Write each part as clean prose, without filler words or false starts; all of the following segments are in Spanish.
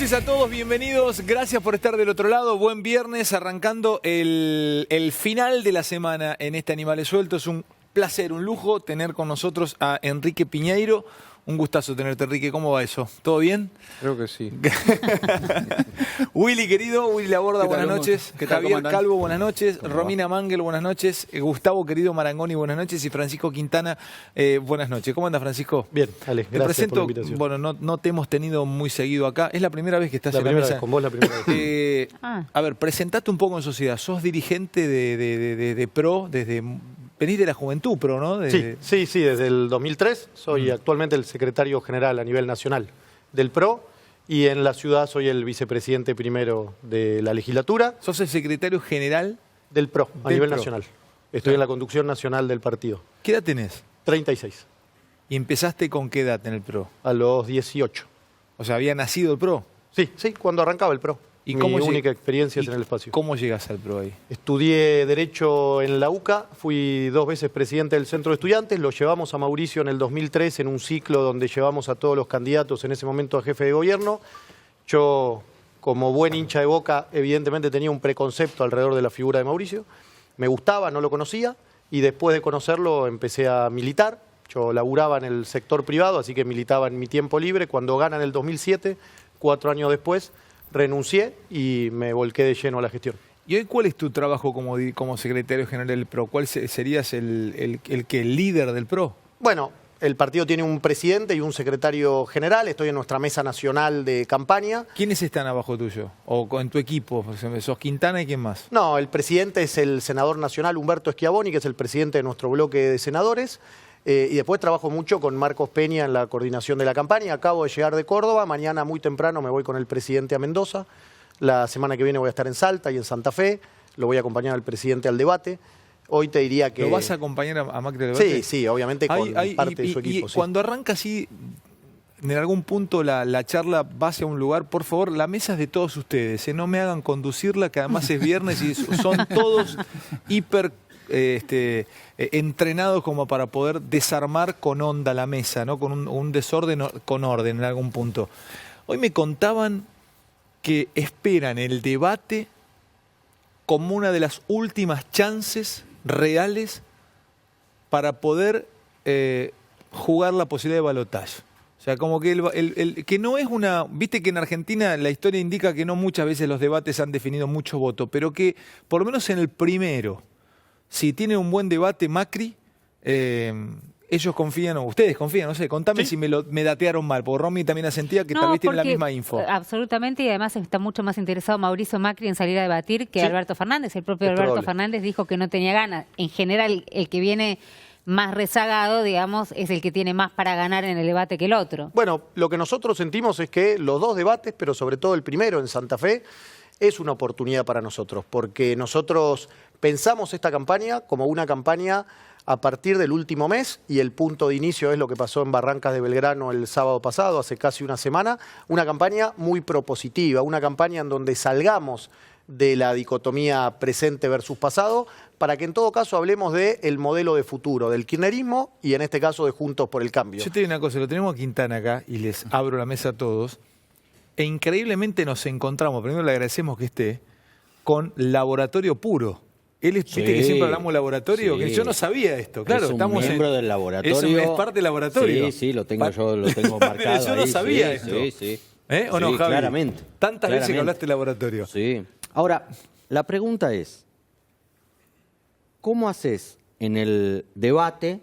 noches a todos, bienvenidos, gracias por estar del otro lado, buen viernes, arrancando el final de la semana en este Animales Sueltos. Un placer, un lujo tener con nosotros a Enrique Piñeiro. Un gustazo tenerte, Enrique. ¿Cómo va eso? ¿Todo bien? Creo que sí. Willy, querido, Willy Laborda, buenas noches. ¿Qué tal? Javier Calvo, buenas noches. Romina Mangel, buenas noches. Gustavo, querido Marangoni, buenas noches. Y Francisco Quintana, buenas noches. ¿Cómo anda, Francisco? Bien, Ale, gracias por la invitación. Bueno, no te hemos tenido muy seguido acá. Es la primera vez que estás en la primera mesa. vez, con vos la primera vez. A ver, presentate un poco en sociedad. Sos dirigente de PRO desde... Venís de la Juventud PRO, ¿no? Sí, desde el 2003 soy actualmente el secretario general a nivel nacional del PRO y en la ciudad soy el vicepresidente primero de la legislatura. ¿Sos el secretario general? Del PRO, a nivel nacional. Estoy en la conducción nacional del partido. ¿Qué edad tenés? 36. ¿Y empezaste con qué edad en el PRO? A los 18. O sea, ¿había nacido el PRO? Sí, cuando arrancaba el PRO. ¿Y Mi única experiencia es en el espacio. ¿Cómo llegas al PRO ahí? Estudié Derecho en la UCA, fui 2 veces presidente del Centro de Estudiantes, lo llevamos a Mauricio en el 2003 en un ciclo donde llevamos a todos los candidatos en ese momento a jefe de gobierno. Yo, como buen hincha de Boca, evidentemente tenía un preconcepto alrededor de la figura de Mauricio. Me gustaba, no lo conocía, y después de conocerlo empecé a militar. Yo laburaba en el sector privado, así que militaba en mi tiempo libre. Cuando gana en el 2007, 4 años después, renuncié y me volqué de lleno a la gestión. ¿Y hoy cuál es tu trabajo como secretario general del PRO? ¿Cuál serías el líder del PRO? Bueno, el partido tiene un presidente y un secretario general. Estoy en nuestra mesa nacional de campaña. ¿Quiénes están abajo tuyo? ¿O en tu equipo? ¿Sos Quintana y quién más? No, el presidente es el senador nacional Humberto Schiavoni, que es el presidente de nuestro bloque de senadores. Y después trabajo mucho con Marcos Peña en la coordinación de la campaña. Acabo de llegar de Córdoba, mañana muy temprano me voy con el presidente a Mendoza. La semana que viene voy a estar en Salta y en Santa Fe. Lo voy a acompañar al presidente al debate. Hoy te diría que... ¿Lo vas a acompañar a Macri al debate? Sí, obviamente con parte de su equipo. Y cuando arranca así, en algún punto la charla va hacia un lugar, por favor, la mesa es de todos ustedes. No me hagan conducirla, que además es viernes y son todos hiper... entrenados como para poder desarmar con onda la mesa, ¿no? Con un desorden con orden en algún punto. Hoy me contaban que esperan el debate como una de las últimas chances reales para poder jugar la posibilidad de balotaje. O sea, como que que no es una... Viste que en Argentina la historia indica que no muchas veces los debates han definido mucho voto, pero que por lo menos en el primero, si tiene un buen debate Macri, ellos confían, o ustedes confían, no sé, contame si me datearon mal, porque Romy también asentía que tal vez tiene la misma info. Absolutamente, y además está mucho más interesado Mauricio Macri en salir a debatir que Alberto Fernández. El propio Alberto Fernández dijo que no tenía ganas. En general, el que viene más rezagado, digamos, es el que tiene más para ganar en el debate que el otro. Bueno, lo que nosotros sentimos es que los 2 debates, pero sobre todo el primero en Santa Fe, es una oportunidad para nosotros, porque nosotros pensamos esta campaña como una campaña a partir del último mes, y el punto de inicio es lo que pasó en Barrancas de Belgrano el sábado pasado, hace casi una semana, una campaña muy propositiva, una campaña en donde salgamos de la dicotomía presente versus pasado, para que en todo caso hablemos del modelo de futuro, del kirchnerismo y en este caso de Juntos por el Cambio. Yo te digo una cosa, lo tenemos a Quintana acá y les abro la mesa a todos, e increíblemente nos encontramos, primero le agradecemos que esté, con Laboratorio Puro. Él viste que siempre hablamos de laboratorio, que yo no sabía esto, claro. Es un miembro del laboratorio. Es parte del laboratorio. Sí, lo tengo marcado. Yo no sabía esto. ¿O no, Javi? Claramente. Tantas veces que hablaste de laboratorio. Sí. Ahora, la pregunta es, ¿cómo haces en el debate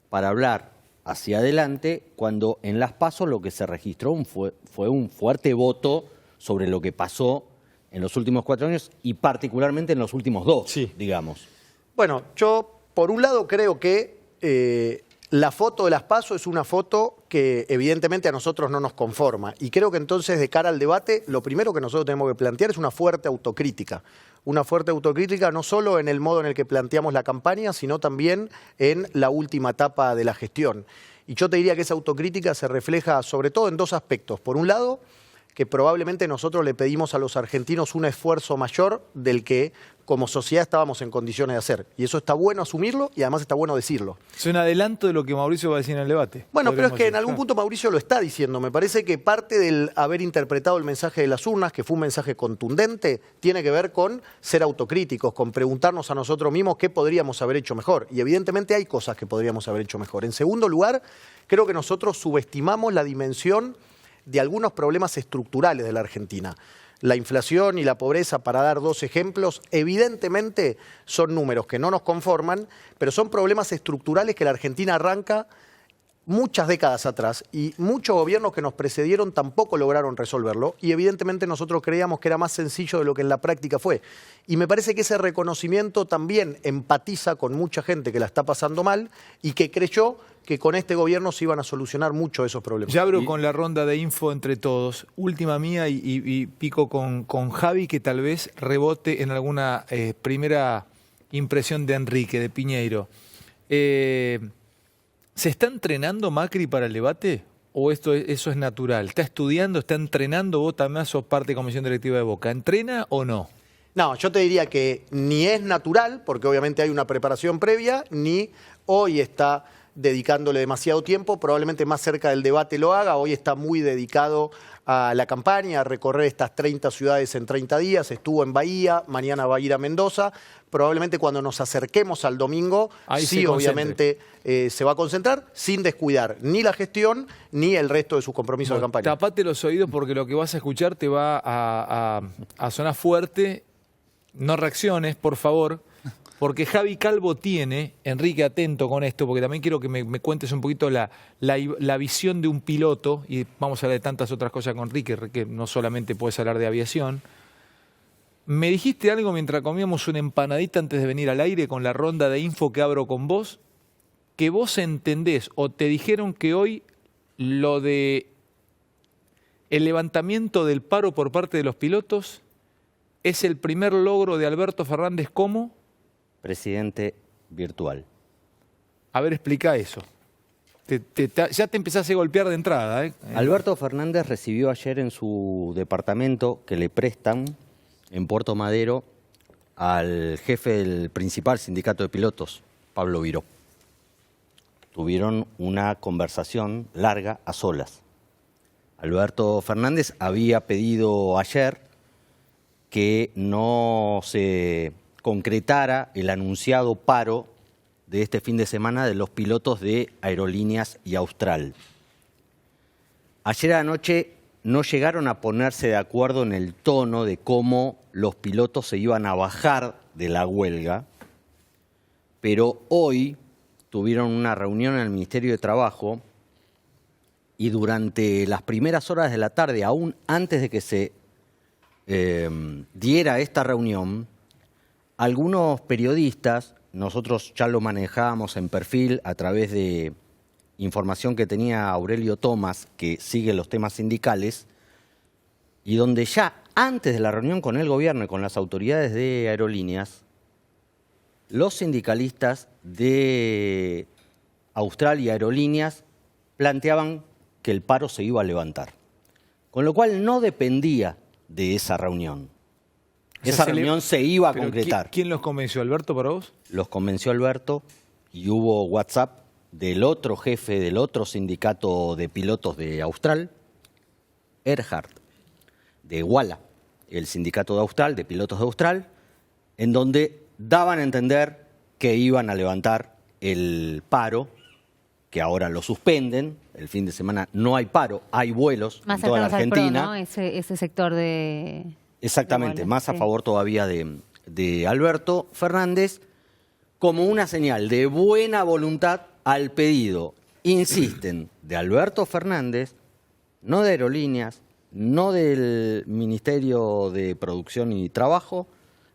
para hablar hacia adelante cuando en las PASO lo que se registró fue un fuerte voto sobre lo que pasó en los últimos 4 años y particularmente en los últimos 2, digamos? Bueno, yo por un lado creo que la foto de las PASO es una foto que evidentemente a nosotros no nos conforma. Y creo que entonces de cara al debate, lo primero que nosotros tenemos que plantear es una fuerte autocrítica. Una fuerte autocrítica no solo en el modo en el que planteamos la campaña, sino también en la última etapa de la gestión. Y yo te diría que esa autocrítica se refleja sobre todo en 2 aspectos. Por un lado, que probablemente nosotros le pedimos a los argentinos un esfuerzo mayor del que como sociedad estábamos en condiciones de hacer. Y eso está bueno asumirlo y además está bueno decirlo. Es un adelanto de lo que Mauricio va a decir en el debate. Bueno, pero es que en decir. algún punto Mauricio lo está diciendo. Me parece que parte del haber interpretado el mensaje de las urnas, que fue un mensaje contundente, tiene que ver con ser autocríticos, con preguntarnos a nosotros mismos qué podríamos haber hecho mejor. Y evidentemente hay cosas que podríamos haber hecho mejor. En segundo lugar, creo que nosotros subestimamos la dimensión de algunos problemas estructurales de la Argentina. La inflación y la pobreza, para dar dos ejemplos, evidentemente son números que no nos conforman, pero son problemas estructurales que la Argentina arranca muchas décadas atrás y muchos gobiernos que nos precedieron tampoco lograron resolverlo y evidentemente nosotros creíamos que era más sencillo de lo que en la práctica fue. Y me parece que ese reconocimiento también empatiza con mucha gente que la está pasando mal y que creyó que con este gobierno se iban a solucionar muchos de esos problemas. Ya abro con la ronda de info entre todos. Última mía y pico con Javi, que tal vez rebote en alguna primera impresión de Enrique, de Piñeiro. ¿Se está entrenando Macri para el debate? ¿O eso es natural? ¿Está estudiando? ¿Está entrenando? Vos también sos parte de comisión directiva de Boca. ¿Entrena o no? No, yo te diría que ni es natural, porque obviamente hay una preparación previa, ni hoy está dedicándole demasiado tiempo, probablemente más cerca del debate lo haga, hoy está muy dedicado a la campaña, a recorrer estas 30 ciudades en 30 días, estuvo en Bahía, mañana va a ir a Mendoza, probablemente cuando nos acerquemos al domingo, ahí sí obviamente se va a concentrar sin descuidar ni la gestión ni el resto de sus compromisos de campaña. Tapate los oídos porque lo que vas a escuchar te va a sonar fuerte, no reacciones, por favor. Porque Javi Calvo tiene, Enrique, atento con esto, porque también quiero que me cuentes un poquito la visión de un piloto, y vamos a hablar de tantas otras cosas con Enrique, que no solamente puedes hablar de aviación. Me dijiste algo mientras comíamos una empanadita antes de venir al aire con la ronda de info que abro con vos, que vos entendés o te dijeron que hoy lo de el levantamiento del paro por parte de los pilotos es el primer logro de Alberto Fernández como presidente virtual. A ver, explica eso. Ya te empezás a golpear de entrada. Alberto Fernández recibió ayer en su departamento que le prestan en Puerto Madero al jefe del principal sindicato de pilotos, Pablo Viró. Tuvieron una conversación larga a solas. Alberto Fernández había pedido ayer que no se concretara el anunciado paro de este fin de semana de los pilotos de Aerolíneas y Austral. Ayer anoche no llegaron a ponerse de acuerdo en el tono de cómo los pilotos se iban a bajar de la huelga, pero hoy tuvieron una reunión en el Ministerio de Trabajo y durante las primeras horas de la tarde, aún antes de que se diera esta reunión, algunos periodistas, nosotros ya lo manejábamos en perfil a través de información que tenía Aurelio Tomás, que sigue los temas sindicales, y donde ya antes de la reunión con el gobierno y con las autoridades de aerolíneas, los sindicalistas de Austral y Aerolíneas planteaban que el paro se iba a levantar. Con lo cual no dependía de esa reunión. Esa reunión se iba a concretar. ¿Quién los convenció, Alberto, para vos? Los convenció Alberto y hubo WhatsApp del otro jefe del otro sindicato de pilotos de Austral, Erhard, de Wala, el sindicato de Austral, de pilotos de Austral, en donde daban a entender que iban a levantar el paro, que ahora lo suspenden. El fin de semana no hay paro, hay vuelos más en toda la Argentina. Pro, ¿no? Ese sector de... Exactamente, de más a sí. favor todavía de Alberto Fernández, como una señal de buena voluntad al pedido, insisten, de Alberto Fernández, no de Aerolíneas, no del Ministerio de Producción y Trabajo,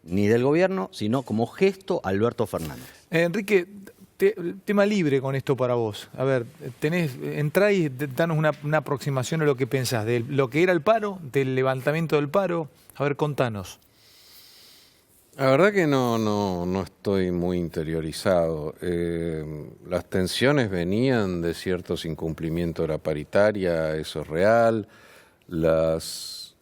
ni del Gobierno, sino como gesto a Alberto Fernández. Enrique, tema libre con esto para vos. A ver, entrá y danos una aproximación a lo que pensás, de lo que era el paro, del levantamiento del paro. A ver, contanos. La verdad que no estoy muy interiorizado. Las tensiones venían de ciertos incumplimientos de la paritaria, eso es real. Las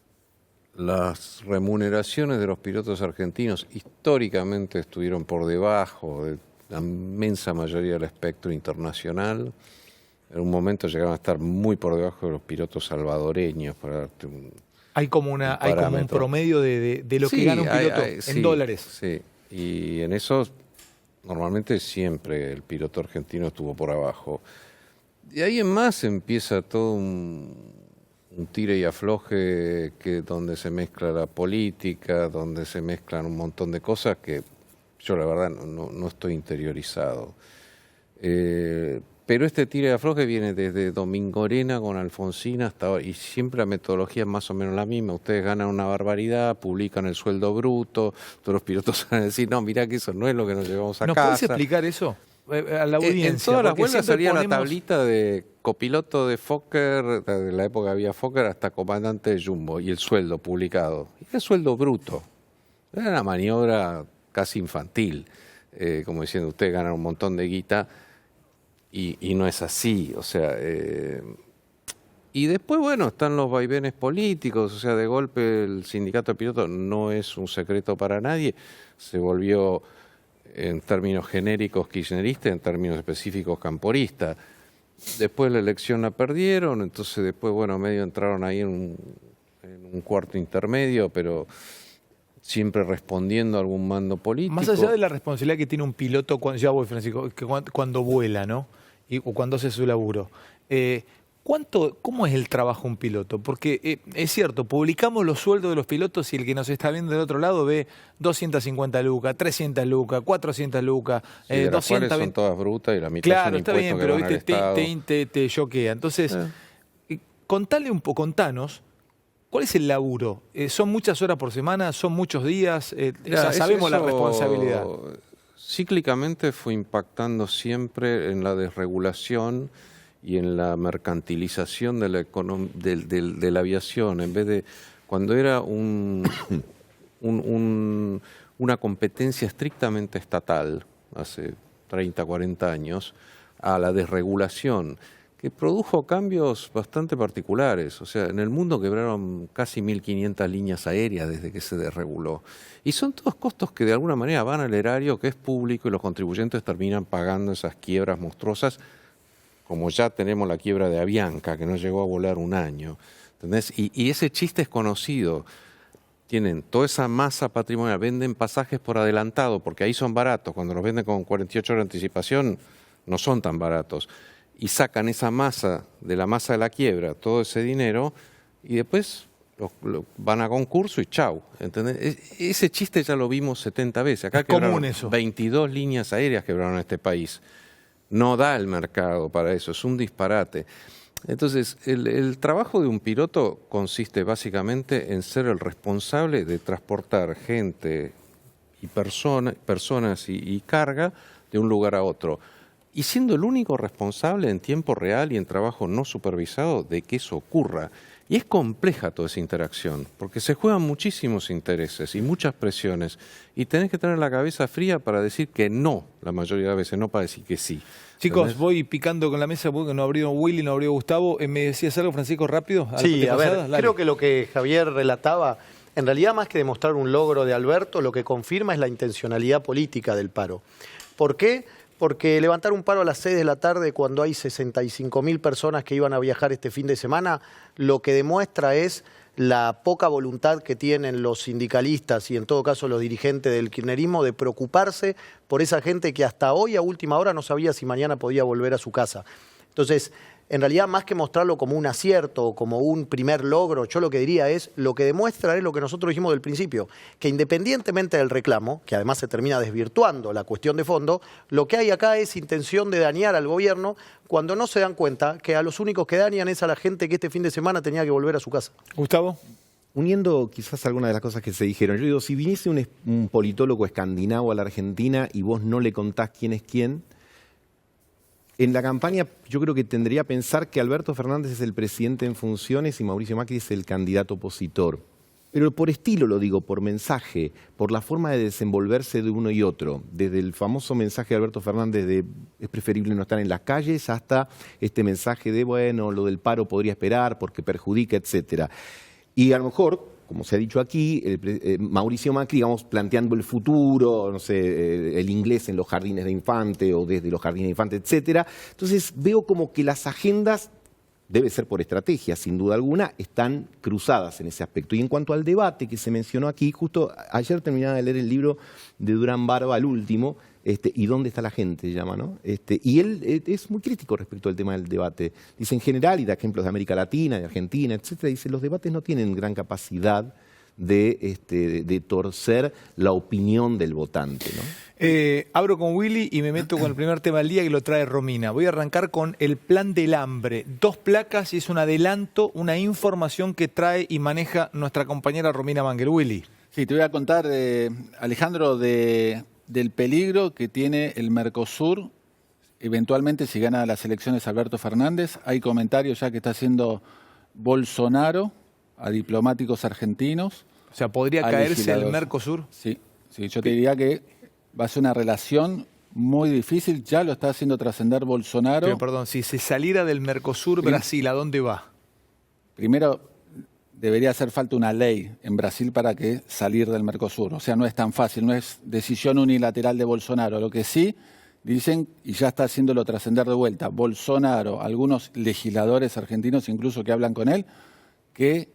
las remuneraciones de los pilotos argentinos históricamente estuvieron por debajo de la inmensa mayoría del espectro internacional. En un momento llegaron a estar muy por debajo de los pilotos salvadoreños, para darte Hay como un parámetro. promedio de lo que Sí, gana un piloto hay, en sí, dólares. Sí, y en eso normalmente siempre el piloto argentino estuvo por abajo. De ahí en más empieza todo un tire y afloje donde se mezcla la política, donde se mezclan un montón de cosas que yo la verdad no estoy interiorizado. Pero este tire y afloje viene desde Domingo Arena con Alfonsina hasta ahora, y siempre la metodología es más o menos la misma. Ustedes ganan una barbaridad, publican el sueldo bruto, todos los pilotos van a decir, no, mirá que eso no es lo que nos llevamos a ¿Nos casa. puedes explicar eso? A la audiencia. En todas las porque vueltas siempre salía la ponemos- tablita de copiloto de Fokker, de la época había Fokker, hasta comandante de Jumbo, y el sueldo publicado. Y era sueldo bruto. Era una maniobra casi infantil, como diciendo, ustedes ganan un montón de guita, y no es así. O sea, y después, bueno, están los vaivenes políticos, o sea, de golpe el sindicato de pilotos no es un secreto para nadie, se volvió en términos genéricos kirchnerista, en términos específicos camporista. Después la elección la perdieron, entonces después, bueno, medio entraron ahí en un cuarto intermedio, pero siempre respondiendo a algún mando político. Más allá de la responsabilidad que tiene un piloto, ya voy, Francisco, que cuando vuela, ¿no? O cuando hace su laburo. ¿Cómo es el trabajo de un piloto? Porque es cierto, publicamos los sueldos de los pilotos y el que nos está viendo del otro lado ve 250 lucas, 300 lucas, 400 lucas, Sí, de las cuales 220. son todas brutas y la mitad Claro, son está impuestos bien, que pero van al viste, Estado. te choquea. Entonces, contanos, ¿cuál es el laburo? ¿Son muchas horas por semana? ¿Son muchos días? Mirá, sabemos la eso responsabilidad. Cíclicamente fue impactando siempre en la desregulación y en la mercantilización de la aviación. En vez de, cuando era una competencia estrictamente estatal, hace 30, 40 años, a la desregulación, que produjo cambios bastante particulares. O sea, en el mundo quebraron casi 1.500 líneas aéreas desde que se desreguló. Y son todos costos que de alguna manera van al erario, que es público, y los contribuyentes terminan pagando esas quiebras monstruosas, como ya tenemos la quiebra de Avianca, que no llegó a volar un año. ¿Entendés? Y ese chiste es conocido. Tienen toda esa masa patrimonial, venden pasajes por adelantado, porque ahí son baratos. Cuando los venden con 48 horas de anticipación, no son tan baratos. Y sacan esa masa de la quiebra, todo ese dinero, y después van a concurso y chau. ¿Entendés? Ese chiste ya lo vimos 70 veces. Acá Es común quebraron eso. 22 líneas aéreas quebraron en este país. No da el mercado para eso, es un disparate. Entonces, el trabajo de un piloto consiste básicamente en ser el responsable de transportar gente y personas y carga de un lugar a otro. Y siendo el único responsable en tiempo real y en trabajo no supervisado de que eso ocurra. Y es compleja toda esa interacción, porque se juegan muchísimos intereses y muchas presiones. Y tenés que tener la cabeza fría para decir que no, la mayoría de las veces, no para decir que sí. Chicos, ¿Entendés? voy picando con la mesa porque no abrió Willy, no abrió Gustavo. ¿Me decías algo, Francisco, rápido? Sí, a ver, Dale. creo que lo que Javier relataba, en realidad más que demostrar un logro de Alberto, lo que confirma es la intencionalidad política del paro. ¿Por qué? Porque levantar un paro a las 6 de la tarde cuando hay 65.000 personas que iban a viajar este fin de semana, lo que demuestra es la poca voluntad que tienen los sindicalistas y en todo caso los dirigentes del kirchnerismo de preocuparse por esa gente que hasta hoy a última hora no sabía si mañana podía volver a su casa. Entonces, en realidad, más que mostrarlo como un acierto o como un primer logro, yo lo que diría es, lo que demuestra es lo que nosotros dijimos del principio, que independientemente del reclamo, que además se termina desvirtuando la cuestión de fondo, lo que hay acá es intención de dañar al gobierno cuando no se dan cuenta que a los únicos que dañan es a la gente que este fin de semana tenía que volver a su casa. Gustavo. Uniendo quizás algunas de las cosas que se dijeron, yo digo, si viniese un politólogo escandinavo a la Argentina y vos no le contás quién es quién, en la campaña yo creo que tendría que pensar que Alberto Fernández es el presidente en funciones y Mauricio Macri es el candidato opositor. Pero por estilo lo digo, por mensaje, por la forma de desenvolverse de uno y otro. Desde el famoso mensaje de Alberto Fernández de es preferible no estar en las calles hasta este mensaje de, bueno, lo del paro podría esperar porque perjudica, etcétera. Y a lo mejor, como se ha dicho aquí, Mauricio Macri, digamos, planteando el futuro, no sé, el inglés en los jardines de infante o desde los jardines de infante, etcétera. Entonces veo como que las agendas, debe ser por estrategia, sin duda alguna, están cruzadas en ese aspecto. Y en cuanto al debate que se mencionó aquí, justo ayer terminaba de leer el libro de Durán Barba, el último, ¿y dónde está la gente? Llama, ¿no? Y él es muy crítico respecto al tema del debate. Dice en general, y da ejemplos de América Latina, de Argentina, etcétera, dice los debates no tienen gran capacidad de torcer la opinión del votante, ¿no? Abro con Willy y me meto con el primer tema del día que lo trae Romina. Voy a arrancar con el plan del hambre. 2 placas y es un adelanto, una información que trae y maneja nuestra compañera Romina Mangel. Willy. Sí, te voy a contar, Alejandro, del peligro que tiene el Mercosur, eventualmente si gana las elecciones Alberto Fernández. Hay comentarios ya que está haciendo Bolsonaro a diplomáticos argentinos. O sea, ¿podría caerse el Mercosur? Sí, yo te diría que va a ser una relación muy difícil. Ya lo está haciendo trascender Bolsonaro. Pero, perdón, si se saliera del Mercosur, Brasil, ¿a dónde va? Primero, debería hacer falta una ley en Brasil para que salir del Mercosur. O sea, no es tan fácil, no es decisión unilateral de Bolsonaro. Lo que sí dicen, y ya está haciéndolo trascender de vuelta, Bolsonaro, algunos legisladores argentinos incluso que hablan con él, que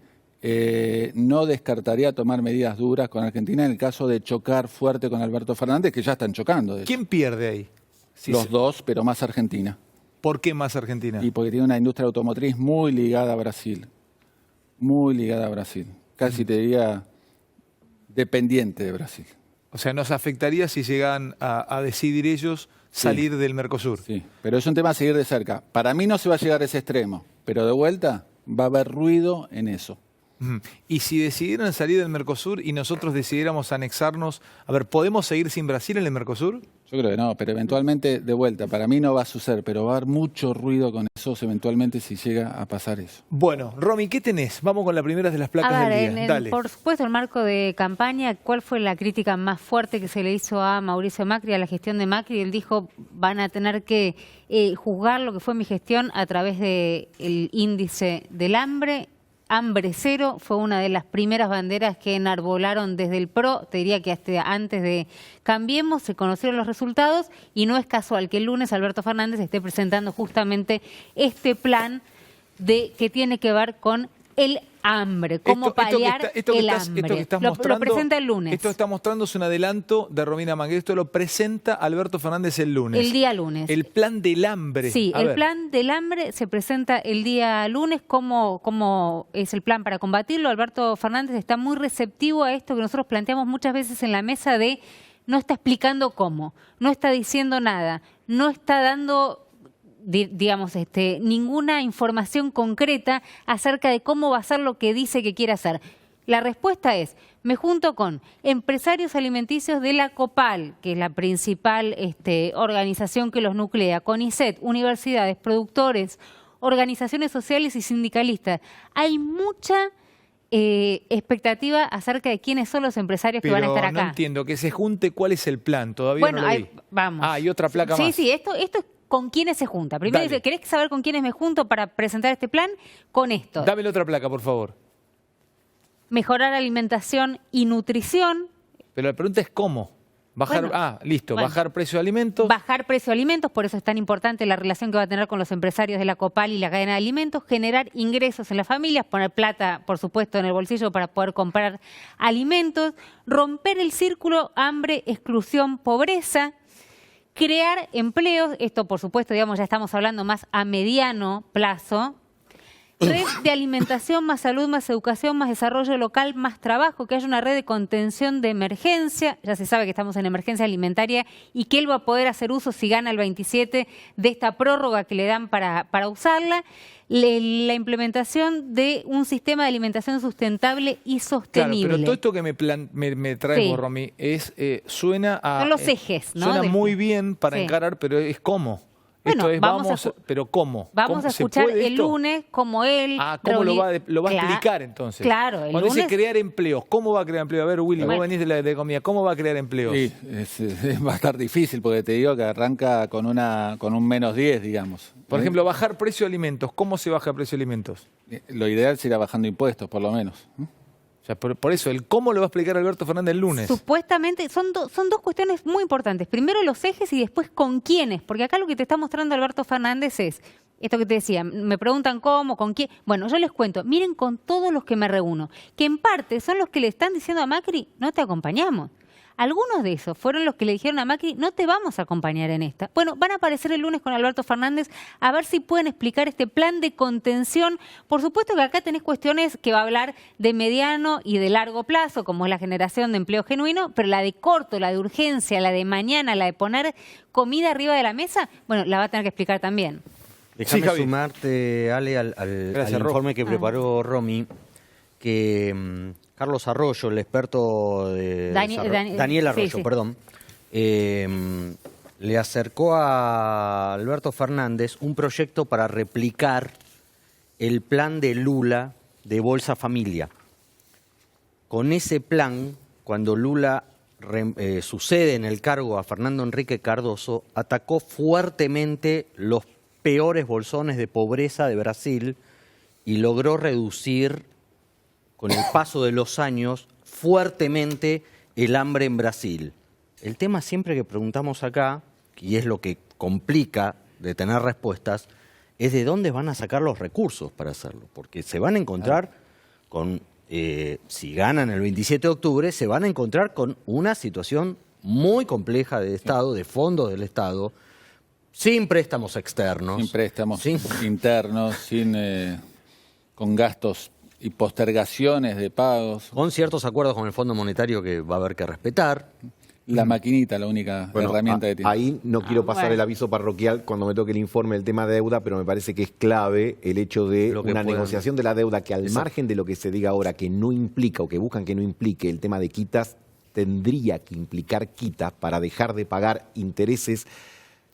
no descartaría tomar medidas duras con Argentina en el caso de chocar fuerte con Alberto Fernández, que ya están chocando. ¿Quién pierde ahí? Los dos, pero más Argentina. ¿Por qué más Argentina? Y porque tiene una industria automotriz muy ligada a Brasil. Muy ligada a Brasil. Casi te diría dependiente de Brasil. O sea, nos afectaría si llegan a decidir ellos salir del Mercosur. Sí, pero es un tema a seguir de cerca. Para mí no se va a llegar a ese extremo, pero de vuelta va a haber ruido en eso. Y si decidieran salir del Mercosur y nosotros decidiéramos anexarnos, a ver, ¿podemos seguir sin Brasil en el Mercosur? Yo creo que no, pero eventualmente, de vuelta, para mí no va a suceder, pero va a haber mucho ruido con eso eventualmente si llega a pasar eso. Bueno, Romy, ¿qué tenés? Vamos con la primera de las placas del día. Dale. Por supuesto, el marco de campaña, ¿cuál fue la crítica más fuerte que se le hizo a Mauricio Macri, a la gestión de Macri? Él dijo, van a tener que juzgar lo que fue mi gestión a través del índice del hambre. Hambre cero fue una de las primeras banderas que enarbolaron desde el PRO. Te diría que hasta antes de Cambiemos se conocieron los resultados y no es casual que el lunes Alberto Fernández esté presentando justamente este plan que tiene que ver con el hambre, cómo paliar el hambre. Esto que estás lo mostrando, presenta el lunes. Esto que está mostrando es un adelanto de Romina Mangel. Esto lo presenta Alberto Fernández el lunes. El día lunes. El plan del hambre. Sí, el plan del hambre se presenta el día lunes. ¿Cómo es el plan para combatirlo? Alberto Fernández está muy receptivo a esto que nosotros planteamos muchas veces en la mesa de no está explicando cómo, no está diciendo nada, no está dando digamos, ninguna información concreta acerca de cómo va a ser lo que dice que quiere hacer. La respuesta es, me junto con empresarios alimenticios de la COPAL, que es la principal organización que los nuclea, CONICET, universidades, productores, organizaciones sociales y sindicalistas. Hay mucha expectativa acerca de quiénes son los empresarios que van a estar acá. No entiendo, que se junte cuál es el plan, todavía no lo vi. Vamos. Ah, y otra placa más. Sí, esto es con quiénes se junta. Primero dice, ¿querés saber con quiénes me junto para presentar este plan? Con esto. Dame la otra placa, por favor. Mejorar alimentación y nutrición. Pero la pregunta es cómo. Bajar precio de alimentos. Bajar precio de alimentos, por eso es tan importante la relación que va a tener con los empresarios de la COPAL y la cadena de alimentos. Generar ingresos en las familias, poner plata, por supuesto, en el bolsillo para poder comprar alimentos. Romper el círculo hambre, exclusión, pobreza. Crear empleos, esto por supuesto, digamos, ya estamos hablando más a mediano plazo. Red de alimentación, más salud, más educación, más desarrollo local, más trabajo, que haya una red de contención de emergencia. Ya se sabe que estamos en emergencia alimentaria y que él va a poder hacer uso, si gana el 27, de esta prórroga que le dan para usarla. La implementación de un sistema de alimentación sustentable y sostenible. Claro, pero todo esto que me traes vos, Romy, suena a... Son los ejes, ¿no? Suena muy bien para encarar, pero es cómo. Bueno, esto es pero ¿cómo? Vamos a escuchar el lunes cómo él... ¿Cómo lo va a explicar entonces? Claro, Cuando dice crear empleos, ¿cómo va a crear empleo? A ver, Willy, vos venís de la economía, ¿cómo va a crear empleos? Sí, va a estar difícil porque te digo que arranca con un -10, digamos. Por ejemplo, bajar precio de alimentos. ¿Cómo se baja el precio de alimentos? Lo ideal sería bajando impuestos, por lo menos. sea, por eso, el cómo lo va a explicar Alberto Fernández el lunes. Supuestamente, son dos cuestiones muy importantes. Primero los ejes y después con quiénes. Porque acá lo que te está mostrando Alberto Fernández es, esto que te decía, me preguntan cómo, con quién. Bueno, yo les cuento, miren con todos los que me reúno, que en parte son los que le están diciendo a Macri, no te acompañamos. Algunos de esos fueron los que le dijeron a Macri, no te vamos a acompañar en esta. Bueno, van a aparecer el lunes con Alberto Fernández a ver si pueden explicar este plan de contención. Por supuesto que acá tenés cuestiones que va a hablar de mediano y de largo plazo, como es la generación de empleo genuino, pero la de corto, la de urgencia, la de mañana, la de poner comida arriba de la mesa, bueno, la va a tener que explicar también. Déjame Javi. sumarte, Ale, al informe que preparó Romy, que Carlos Arroyo, el experto de Daniel Arroyo, sí. perdón, le acercó a Alberto Fernández un proyecto para replicar el plan de Lula de Bolsa Familia. Con ese plan, cuando Lula sucede en el cargo a Fernando Henrique Cardoso, atacó fuertemente los peores bolsones de pobreza de Brasil y logró reducir, con el paso de los años, fuertemente el hambre en Brasil. El tema siempre que preguntamos acá, y es lo que complica de tener respuestas, es de dónde van a sacar los recursos para hacerlo. Porque se van a encontrar con, si ganan el 27 de octubre, se van a encontrar con una situación muy compleja de Estado, de fondos del Estado, sin préstamos externos. Sin préstamos internos, con gastos y postergaciones de pagos. Con ciertos acuerdos con el Fondo Monetario que va a haber que respetar. La maquinita, la única herramienta que tiene. Ahí no quiero pasar bueno. el aviso parroquial cuando me toque el informe del tema de deuda, pero me parece que es clave el hecho de Lo que una puedan. negociación de la deuda que al margen de lo que se diga ahora, que no implica o que buscan que no implique el tema de quitas, tendría que implicar quitas para dejar de pagar intereses,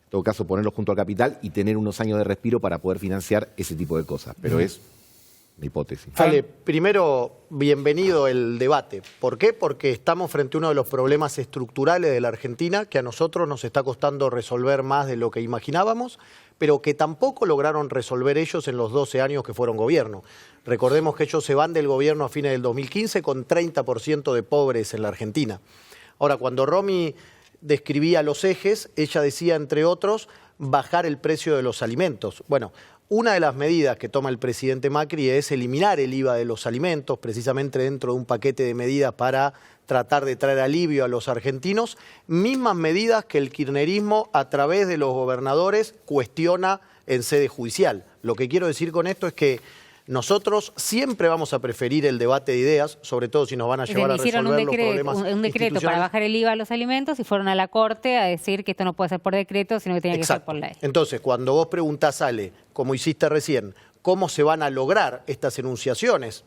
en todo caso ponerlos junto al capital y tener unos años de respiro para poder financiar ese tipo de cosas. Pero es mi hipótesis. Ale, primero, bienvenido el debate. ¿Por qué? Porque estamos frente a uno de los problemas estructurales de la Argentina que a nosotros nos está costando resolver más de lo que imaginábamos, pero que tampoco lograron resolver ellos en los 12 años que fueron gobierno. Recordemos que ellos se van del gobierno a fines del 2015 con 30% de pobres en la Argentina. Ahora, cuando Romy describía los ejes, ella decía, entre otros, bajar el precio de los alimentos. Bueno, una de las medidas que toma el presidente Macri es eliminar el IVA de los alimentos, precisamente dentro de un paquete de medidas para tratar de traer alivio a los argentinos, mismas medidas que el kirchnerismo a través de los gobernadores cuestiona en sede judicial. Lo que quiero decir con esto es que nosotros siempre vamos a preferir el debate de ideas, sobre todo si nos van a llevar a Hicieron resolver los problemas un decreto para institucionales. bajar el IVA a los alimentos y fueron a la Corte a decir que esto no puede ser por decreto, sino que tiene que ser por ley. Entonces, cuando vos preguntás, Ale, como hiciste recién, cómo se van a lograr estas enunciaciones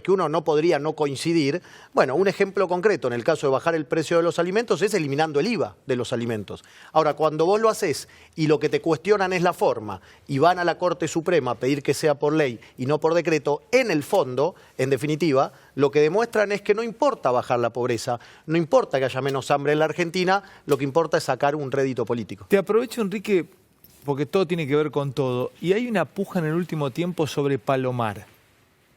que uno no podría no coincidir, bueno, un ejemplo concreto en el caso de bajar el precio de los alimentos es eliminando el IVA de los alimentos. Ahora, cuando vos lo haces y lo que te cuestionan es la forma y van a la Corte Suprema a pedir que sea por ley y no por decreto, en el fondo, en definitiva, lo que demuestran es que no importa bajar la pobreza, no importa que haya menos hambre en la Argentina, lo que importa es sacar un rédito político. Te aprovecho, Enrique, porque todo tiene que ver con todo. Y hay una puja en el último tiempo sobre Palomar,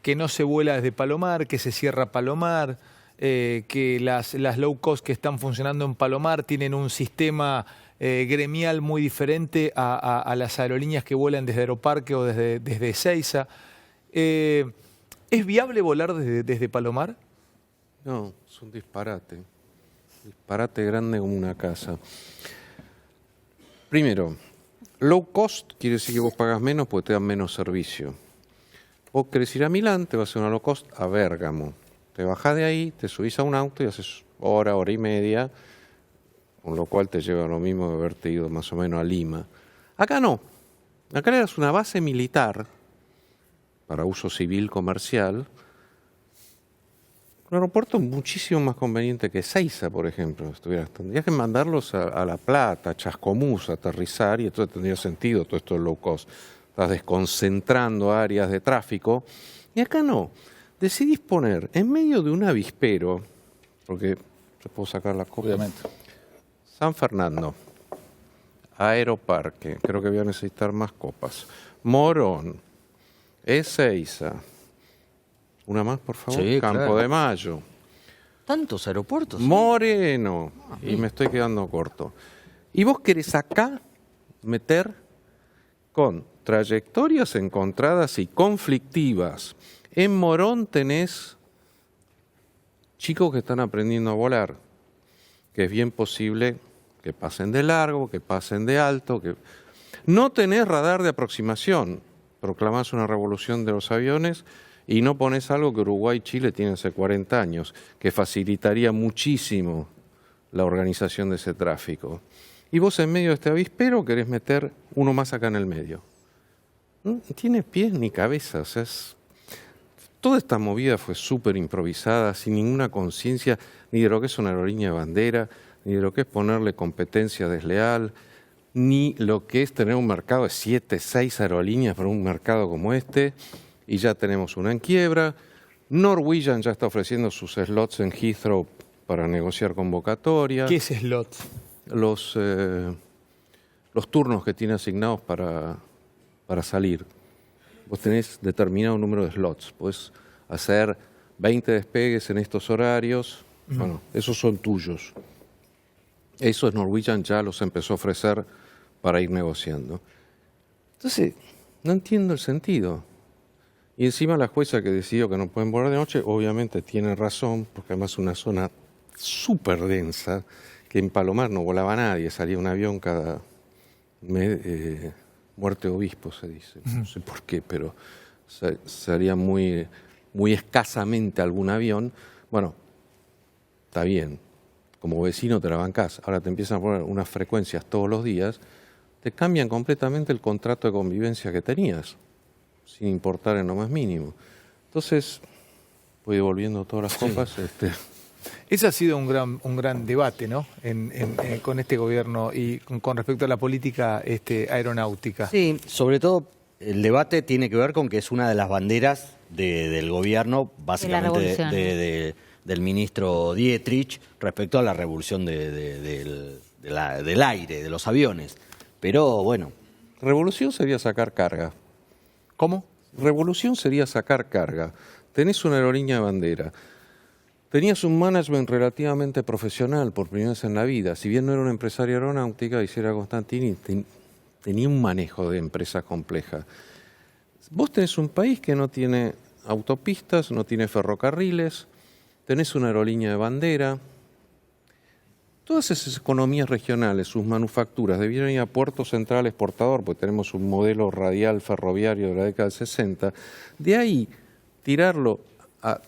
que no se vuela desde Palomar, que se cierra Palomar, que las low cost que están funcionando en Palomar tienen un sistema gremial muy diferente a las aerolíneas que vuelan desde Aeroparque o desde Ezeiza. ¿Es viable volar desde Palomar? No, es un disparate. Disparate grande como una casa. Primero, low cost quiere decir que vos pagas menos porque te dan menos servicio. Vos querés ir a Milán, te vas a hacer una low cost a Bérgamo. Te bajás de ahí, te subís a un auto y haces hora y media, con lo cual te lleva lo mismo de haberte ido más o menos a Lima. Acá no. Acá le das una base militar para uso civil comercial. Un aeropuerto muchísimo más conveniente que Ezeiza, por ejemplo. Tendrías que mandarlos a La Plata, a Chascomús, a aterrizar, y entonces tendría sentido todo esto de low cost. Estás desconcentrando áreas de tráfico. Y acá no. Decidís poner en medio de un avispero, porque yo puedo sacar la copia. Obviamente. San Fernando, Aeroparque, creo que voy a necesitar más copas. Morón, Ezeiza, Una más, por favor. Sí, Campo claro. de Mayo. ¿Tantos aeropuertos? Moreno. Y me estoy quedando corto. Y vos querés acá meter con trayectorias encontradas y conflictivas. En Morón tenés chicos que están aprendiendo a volar, que es bien posible que pasen de largo, que pasen de alto, que no tenés radar de aproximación. Proclamás una revolución de los aviones y no pones algo que Uruguay y Chile tienen hace 40 años, que facilitaría muchísimo la organización de ese tráfico. Y vos en medio de este avispero querés meter uno más acá en el medio. No tiene pies ni cabeza, o sea, toda esta movida fue súper improvisada, sin ninguna conciencia ni de lo que es una aerolínea de bandera, ni de lo que es ponerle competencia desleal, ni lo que es tener un mercado de 7, 6 aerolíneas para un mercado como este, y ya tenemos una en quiebra. Norwegian ya está ofreciendo sus slots en Heathrow para negociar convocatoria. ¿Qué es slot? Los turnos que tiene asignados para salir. Vos tenés determinado número de slots. Podés hacer 20 despegues en estos horarios. Bueno, esos son tuyos. Eso Norwegian ya los empezó a ofrecer para ir negociando. Entonces, no entiendo el sentido. Y encima la jueza que decidió que no pueden volar de noche, obviamente tiene razón, porque además es una zona súper densa, que en Palomar no volaba nadie, salía un avión cada muerte de obispo, se dice. No sé por qué, pero salía muy, muy escasamente algún avión. Bueno, está bien, como vecino te la bancás. Ahora te empiezan a poner unas frecuencias todos los días, te cambian completamente el contrato de convivencia que tenías, sin importar en lo más mínimo. Entonces, voy devolviendo todas las copas. Ese ha sido un gran debate, ¿no? Con este gobierno y con respecto a la política aeronáutica. Sí, sobre todo el debate tiene que ver con que es una de las banderas del gobierno, básicamente revolución. del ministro Dietrich, respecto a la revolución del aire, de los aviones. Pero bueno. Revolución sería sacar carga. ¿Cómo? Revolución sería sacar carga. Tenés una aerolínea de bandera. Tenías un management relativamente profesional por primera vez en la vida. Si bien no era una empresaria aeronáutica, Isidora Constantini tenía un manejo de empresas complejas. Vos tenés un país que no tiene autopistas, no tiene ferrocarriles, tenés una aerolínea de bandera. Todas esas economías regionales, sus manufacturas, debieron ir a Puerto Central exportador, porque tenemos un modelo radial ferroviario de la década del 60. De ahí, tirarlo a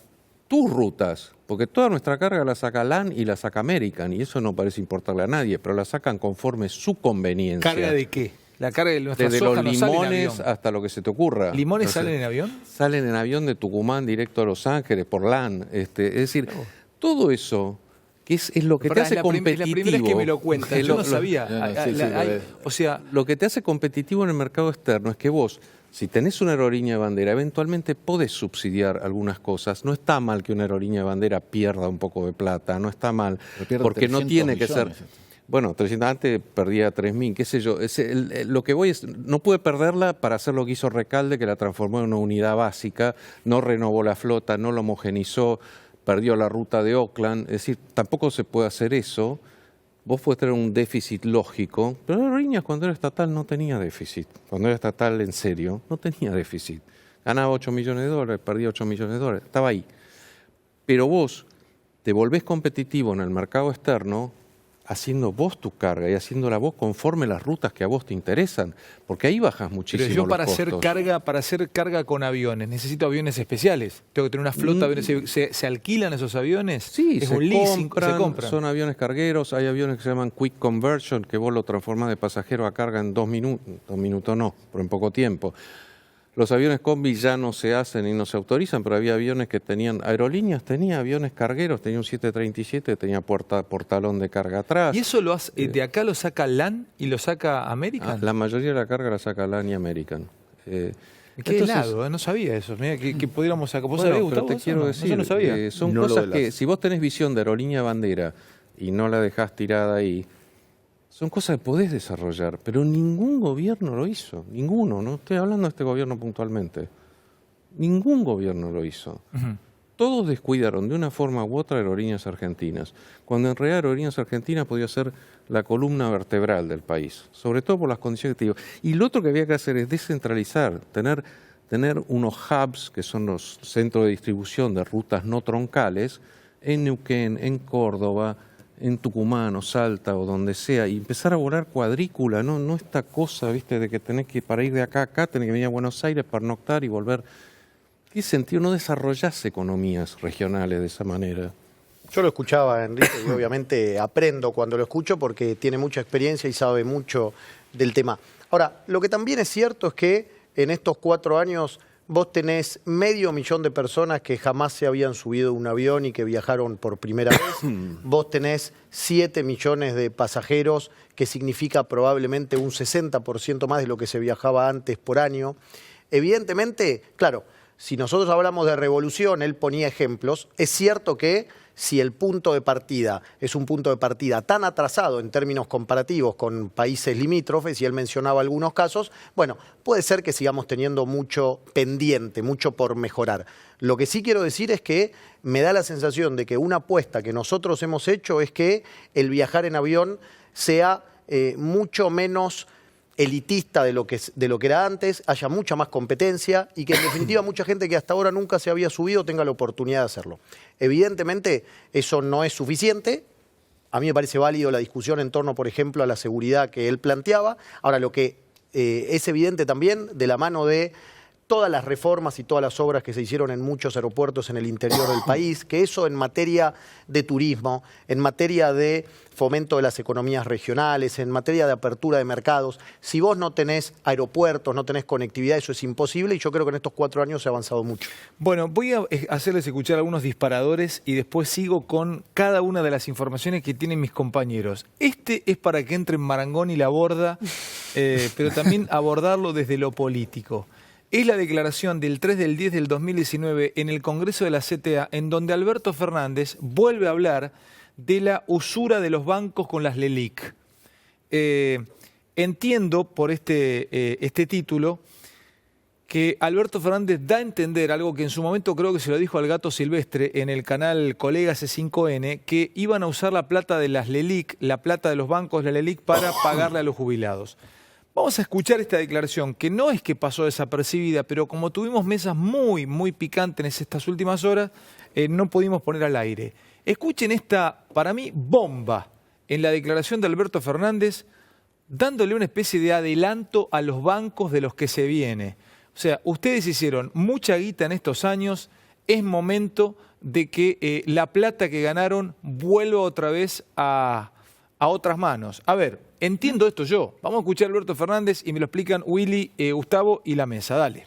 tus rutas, porque toda nuestra carga la saca LAN y la saca American, y eso no parece importarle a nadie, pero la sacan conforme su conveniencia. ¿Carga de qué? La carga de nuestra Desde soja los no sale en limones avión. hasta lo que se te ocurra. ¿Limones No sé. salen en avión? Salen en avión de Tucumán directo a Los Ángeles por LAN. Es decir, todo eso que es lo que te Perdón, hace es competitivo. la primera vez que me lo cuentas, yo no sabía. O sea, Lo que te hace competitivo en el mercado externo es que vos, si tenés una aerolínea de bandera, eventualmente podés subsidiar algunas cosas. No está mal que una aerolínea de bandera pierda un poco de plata, no está mal, porque no tiene que ser... Bueno, 300, antes perdía 3.000, qué sé yo. Lo que voy es, no pude perderla para hacer lo que hizo Recalde, que la transformó en una unidad básica, no renovó la flota, no lo homogenizó, perdió la ruta de Oakland. Es decir, tampoco se puede hacer eso. Vos podés tener un déficit lógico, pero Aerolíneas cuando era estatal no tenía déficit. Cuando era estatal en serio, no tenía déficit. Ganaba 8 millones de dólares, perdía 8 millones de dólares, estaba ahí. Pero vos te volvés competitivo en el mercado externo haciendo vos tu carga y haciéndola vos conforme las rutas que a vos te interesan, porque ahí bajas muchísimo pero yo para los hacer costos. carga con aviones necesito aviones especiales. Tengo que tener una flota de aviones. ¿Se alquilan esos aviones? Sí, es se un leasing, compran, se compran. son aviones cargueros, hay aviones que se llaman Quick Conversion, que vos lo transformás de pasajero a carga en 2 minutos, 2 minutos no, pero en poco tiempo. Los aviones combi ya no se hacen y no se autorizan, pero había aviones que tenían, Aerolíneas tenía aviones cargueros, tenía un 737, tenía portalón de carga atrás. ¿Y eso de acá lo saca LAN y lo saca American? La mayoría de la carga la saca LAN y American. ¿Qué helado? No sabía eso. Mirá, que pudiéramos sacar. ¿Vos sabés, Pero Gustavo, te eso? quiero No, decir, yo no sabía. son No lo cosas de que las- si vos tenés visión de aerolínea bandera y no la dejás tirada ahí, son cosas que podés desarrollar, pero ningún gobierno lo hizo, ninguno, no estoy hablando de este gobierno puntualmente. Ningún gobierno lo hizo. Todos descuidaron de una forma u otra Aerolíneas Argentinas, cuando en realidad Aerolíneas Argentinas podía ser la columna vertebral del país, sobre todo por las condiciones que te digo. Y lo otro que había que hacer es descentralizar, tener unos hubs, que son los centros de distribución de rutas no troncales, en Neuquén, en Córdoba, en Tucumán o Salta o donde sea, y empezar a volar cuadrícula, no esta cosa, ¿viste?, de que tenés que, para ir de acá a acá, tenés que venir a Buenos Aires, pernoctar y volver. ¿Qué sentido no desarrollás economías regionales de esa manera? Yo lo escuchaba, Enrique, y obviamente aprendo cuando lo escucho porque tiene mucha experiencia y sabe mucho del tema. Ahora, lo que también es cierto es que en estos 4 años vos tenés 500.000 de personas que jamás se habían subido a un avión y que viajaron por primera vez. Vos tenés 7 millones de pasajeros, que significa probablemente un 60% más de lo que se viajaba antes por año. Evidentemente, claro, si nosotros hablamos de revolución, él ponía ejemplos, es cierto que si el punto de partida es un punto de partida tan atrasado en términos comparativos con países limítrofes, y él mencionaba algunos casos, bueno, puede ser que sigamos teniendo mucho pendiente, mucho por mejorar. Lo que sí quiero decir es que me da la sensación de que una apuesta que nosotros hemos hecho es que el viajar en avión sea mucho menos elitista de lo que era antes, haya mucha más competencia y que en definitiva mucha gente que hasta ahora nunca se había subido tenga la oportunidad de hacerlo. Evidentemente eso no es suficiente. A mí me parece válido la discusión en torno, por ejemplo, a la seguridad que él planteaba. Ahora, lo que es evidente también, de la mano de todas las reformas y todas las obras que se hicieron en muchos aeropuertos en el interior del país, que eso en materia de turismo, en materia de fomento de las economías regionales, en materia de apertura de mercados, si vos no tenés aeropuertos, no tenés conectividad, eso es imposible, y yo creo que en estos 4 años se ha avanzado mucho. Bueno, voy a hacerles escuchar algunos disparadores y después sigo con cada una de las informaciones que tienen mis compañeros. Este es para que entre en Marangoni la borda, pero también abordarlo desde lo político. Es la declaración del 3/10 del 2019 en el Congreso de la CTA, en donde Alberto Fernández vuelve a hablar de la usura de los bancos con las LELIQ. Entiendo por este título que Alberto Fernández da a entender algo que en su momento creo que se lo dijo al Gato Silvestre en el canal Colega C5N, que iban a usar la plata de las LELIQ, la plata de los bancos de la LELIQ, para pagarle a los jubilados. Vamos a escuchar esta declaración, que no es que pasó desapercibida, pero como tuvimos mesas muy, muy picantes estas últimas horas, no pudimos poner al aire. Escuchen esta, para mí, bomba en la declaración de Alberto Fernández, dándole una especie de adelanto a los bancos de los que se viene. O sea, ustedes hicieron mucha guita en estos años, es momento de que la plata que ganaron vuelva otra vez a otras manos. A ver, entiendo esto yo. Vamos a escuchar a Alberto Fernández y me lo explican Willy, Gustavo y la mesa. Dale.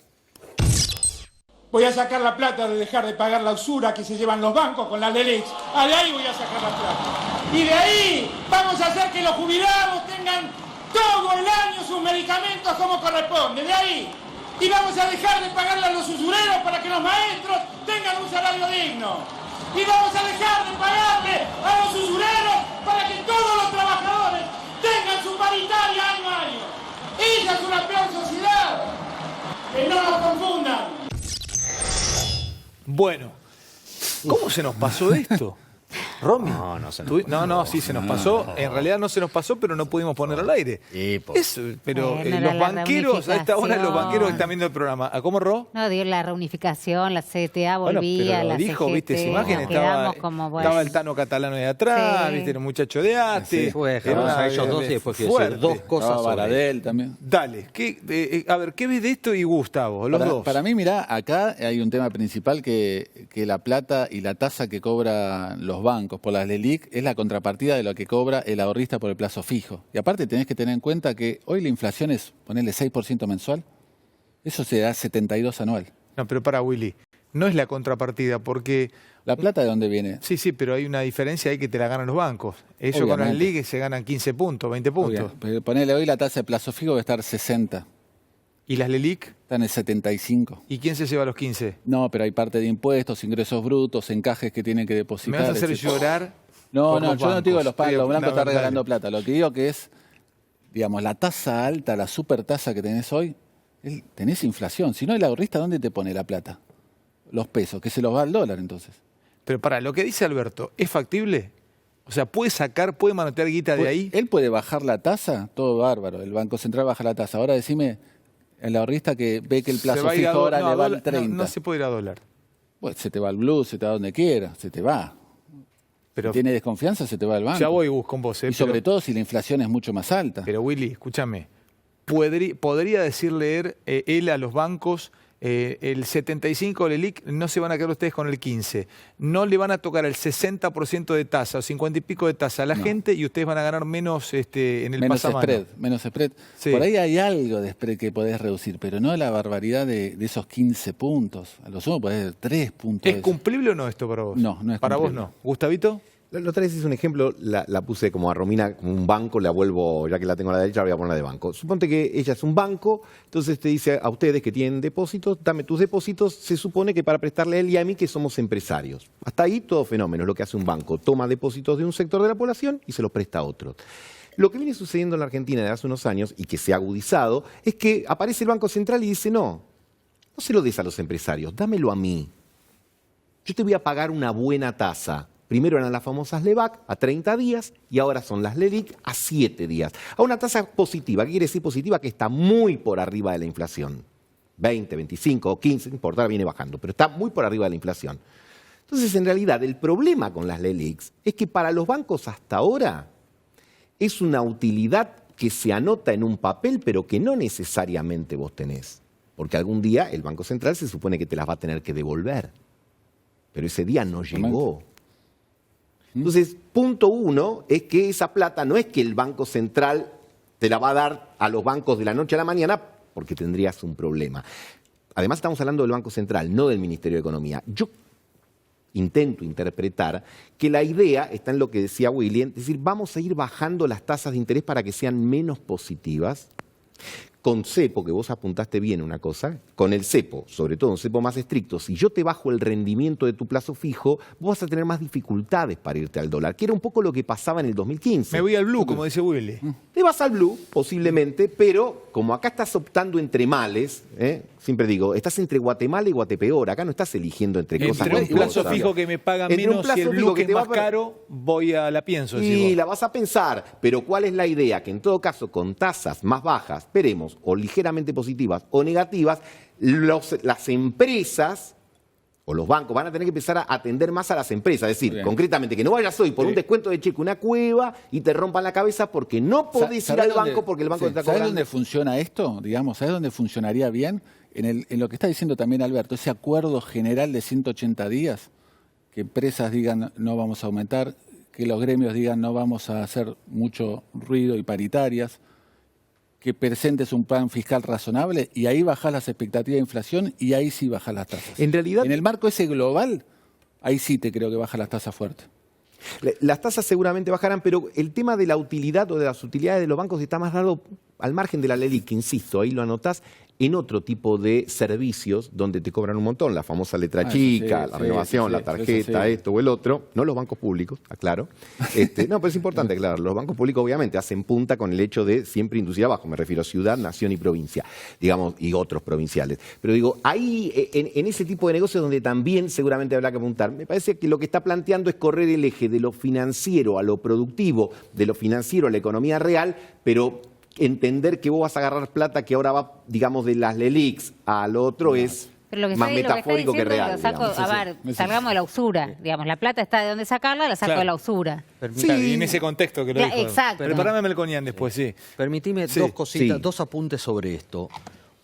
Voy a sacar la plata de dejar de pagar la usura que se llevan los bancos con las LELIQ. De ahí voy a sacar la plata. Y de ahí vamos a hacer que los jubilados tengan todo el año sus medicamentos como corresponde. De ahí. Y vamos a dejar de pagarle a los usureros para que los maestros tengan un salario digno. Y vamos a dejar de pagarle a los usureros para que todos los trabajadores tengan su paritaria año a año. Esa es una peor sociedad. Que no nos confundan. Bueno, ¿cómo se nos pasó esto? Romy. No, sí se nos pasó. En realidad no se nos pasó, pero no pudimos poner al aire. Pero Bueno, los la banqueros, a esta hora los reunificación. banqueros que están viendo el programa. ¿Cómo, Ro? No, dio la reunificación, la CTA Bueno, volvía, pero la dijo, CGT, viste, esa imagen, nos quedamos como, bueno. estaba el Tano Catalano de atrás, Sí. viste, el muchacho de Ate. Sí, fue dejarlos a ellos dos y después quiero decir dos cosas Estaba sobre Baradel también. Dale, a ver, ¿qué ves de esto y Gustavo? Los dos. Para mí, mirá, acá hay un tema principal que la plata y la tasa que cobran los bancos por las LELIQ es la contrapartida de lo que cobra el ahorrista por el plazo fijo. Y aparte tenés que tener en cuenta que hoy la inflación es, ponerle 6% mensual, eso se da 72 anual. No, pero para Willy, no es la contrapartida, porque... ¿La plata de dónde viene? Sí, pero hay una diferencia ahí que te la ganan los bancos. Ellos con la Obviamente. LELIQ se ganan 15 puntos, 20 puntos. Pero ponele hoy la tasa de plazo fijo va a estar 60, ¿Y las LELIQ? está en el 75. ¿Y quién se lleva los 15? No, pero hay parte de impuestos, ingresos brutos, encajes que tienen que ¿Me depositar. vas a hacer etcétera. llorar? No, por no, los yo no te digo que los bancos? bancos No, están dale. regalando plata. Lo que digo que es, digamos, la tasa alta, la super tasa que tenés hoy, Tenés inflación. Si no, el ahorrista, ¿dónde te pone la plata? Los pesos, que se los va al dólar entonces. Pero para lo que dice Alberto, ¿es factible? O sea, puede manotear guita de ahí. Él puede bajar la tasa, todo bárbaro. El Banco Central baja la tasa. Ahora decime, el ahorrista que ve que el plazo fijo ahora le va al 30. No se puede ir a dólar. Bueno, se te va al blue, se te va donde quiera, se te va. Pero si tiene desconfianza, se te va al banco. ya voy con vos. Y sobre todo si la inflación es mucho más alta. Pero Willy, escúchame. ¿Podría decirle él a los bancos, el 75 del ELIC no se van a quedar ustedes con el 15? No le van a tocar el 60% de tasa o 50 y pico de tasa a la gente y ustedes van a ganar menos en el pasamano. Menos spread. Sí. Por ahí hay algo de spread que podés reducir, pero no la barbaridad de esos 15 puntos. A lo sumo podés 3 puntos. ¿Es cumplible o no esto para vos? No, no es para cumplible. vos no. ¿Gustavito? La otra vez hice un ejemplo, la puse como a Romina, como un banco, la vuelvo, ya que la tengo a la derecha, la voy a poner de banco. Suponte que ella es un banco, entonces te dice a ustedes que tienen depósitos, dame tus depósitos, se supone que para prestarle a él y a mí que somos empresarios. Hasta ahí todo fenómeno, es lo que hace un banco, toma depósitos de un sector de la población y se los presta a otros. Lo que viene sucediendo en la Argentina desde hace unos años y que se ha agudizado es que aparece el Banco Central y dice no se lo des a los empresarios, dámelo a mí. Yo te voy a pagar una buena tasa. Primero eran las famosas LEVAC a 30 días y ahora son las LELIC a 7 días. A una tasa positiva. ¿Qué quiere decir positiva? Que está muy por arriba de la inflación. 20, 25, 15, no importa, viene bajando, pero está muy por arriba de la inflación. Entonces, en realidad, el problema con las LELIC es que para los bancos hasta ahora es una utilidad que se anota en un papel, pero que no necesariamente vos tenés. Porque algún día el Banco Central se supone que te las va a tener que devolver. Pero ese día no llegó. Entonces, punto uno es que esa plata no es que el Banco Central te la va a dar a los bancos de la noche a la mañana porque tendrías un problema. Además, estamos hablando del Banco Central, no del Ministerio de Economía. Yo intento interpretar que la idea está en lo que decía William, es decir, vamos a ir bajando las tasas de interés para que sean menos positivas. Con cepo, que vos apuntaste bien una cosa, con el cepo, sobre todo un cepo más estricto, si yo te bajo el rendimiento de tu plazo fijo, vos vas a tener más dificultades para irte al dólar, que era un poco lo que pasaba en el 2015. Me voy al blue, como dice Willy. Te vas al blue, posiblemente, pero como acá estás optando entre males, siempre digo, estás entre Guatemala y Guatepeor, acá no estás eligiendo entre cosas. Entre un plazo fijo que me paga menos y el blue que es más caro, la pienso. Y la vas a pensar, pero ¿cuál es la idea? Que en todo caso, con tasas más bajas, esperemos, o ligeramente positivas o negativas, las empresas o los bancos van a tener que empezar a atender más a las empresas. Es decir, concretamente, que no vayas hoy por un descuento de cheque una cueva y te rompan la cabeza porque no podés ir al banco porque el banco te está cobrando. ¿Sabes dónde funciona esto? Digamos, ¿sabes dónde funcionaría bien? En lo que está diciendo también Alberto, ese acuerdo general de 180 días, que empresas digan no vamos a aumentar, que los gremios digan no vamos a hacer mucho ruido y paritarias, que presentes un plan fiscal razonable y ahí bajás las expectativas de inflación y ahí sí bajás las tasas. En realidad, en el marco ese global, ahí sí te creo que bajan las tasas fuertes. Las tasas seguramente bajarán, pero el tema de la utilidad o de las utilidades de los bancos está más dado al margen de la LELIC, que insisto, ahí lo anotás, en otro tipo de servicios donde te cobran un montón, la famosa letra chica, la renovación, la tarjeta, esto o el otro, no los bancos públicos, aclaro. No, pero es importante aclarar, los bancos públicos obviamente hacen punta con el hecho de siempre inducir abajo, me refiero a ciudad, nación y provincia, digamos, y otros provinciales. Pero digo, ahí en ese tipo de negocios donde también seguramente habrá que apuntar, me parece que lo que está planteando es correr el eje de lo financiero a lo productivo, de lo financiero a la economía real, pero entender que vos vas a agarrar plata que ahora va, digamos, de las LELICs al otro es más metafórico que real. Salgamos de la usura. Digamos, la plata está de donde sacarla, la saco de la usura. Sí, en ese contexto que lo dijo. Exacto. Preparame Melconian después, sí. Permitime dos cositas, dos apuntes sobre esto.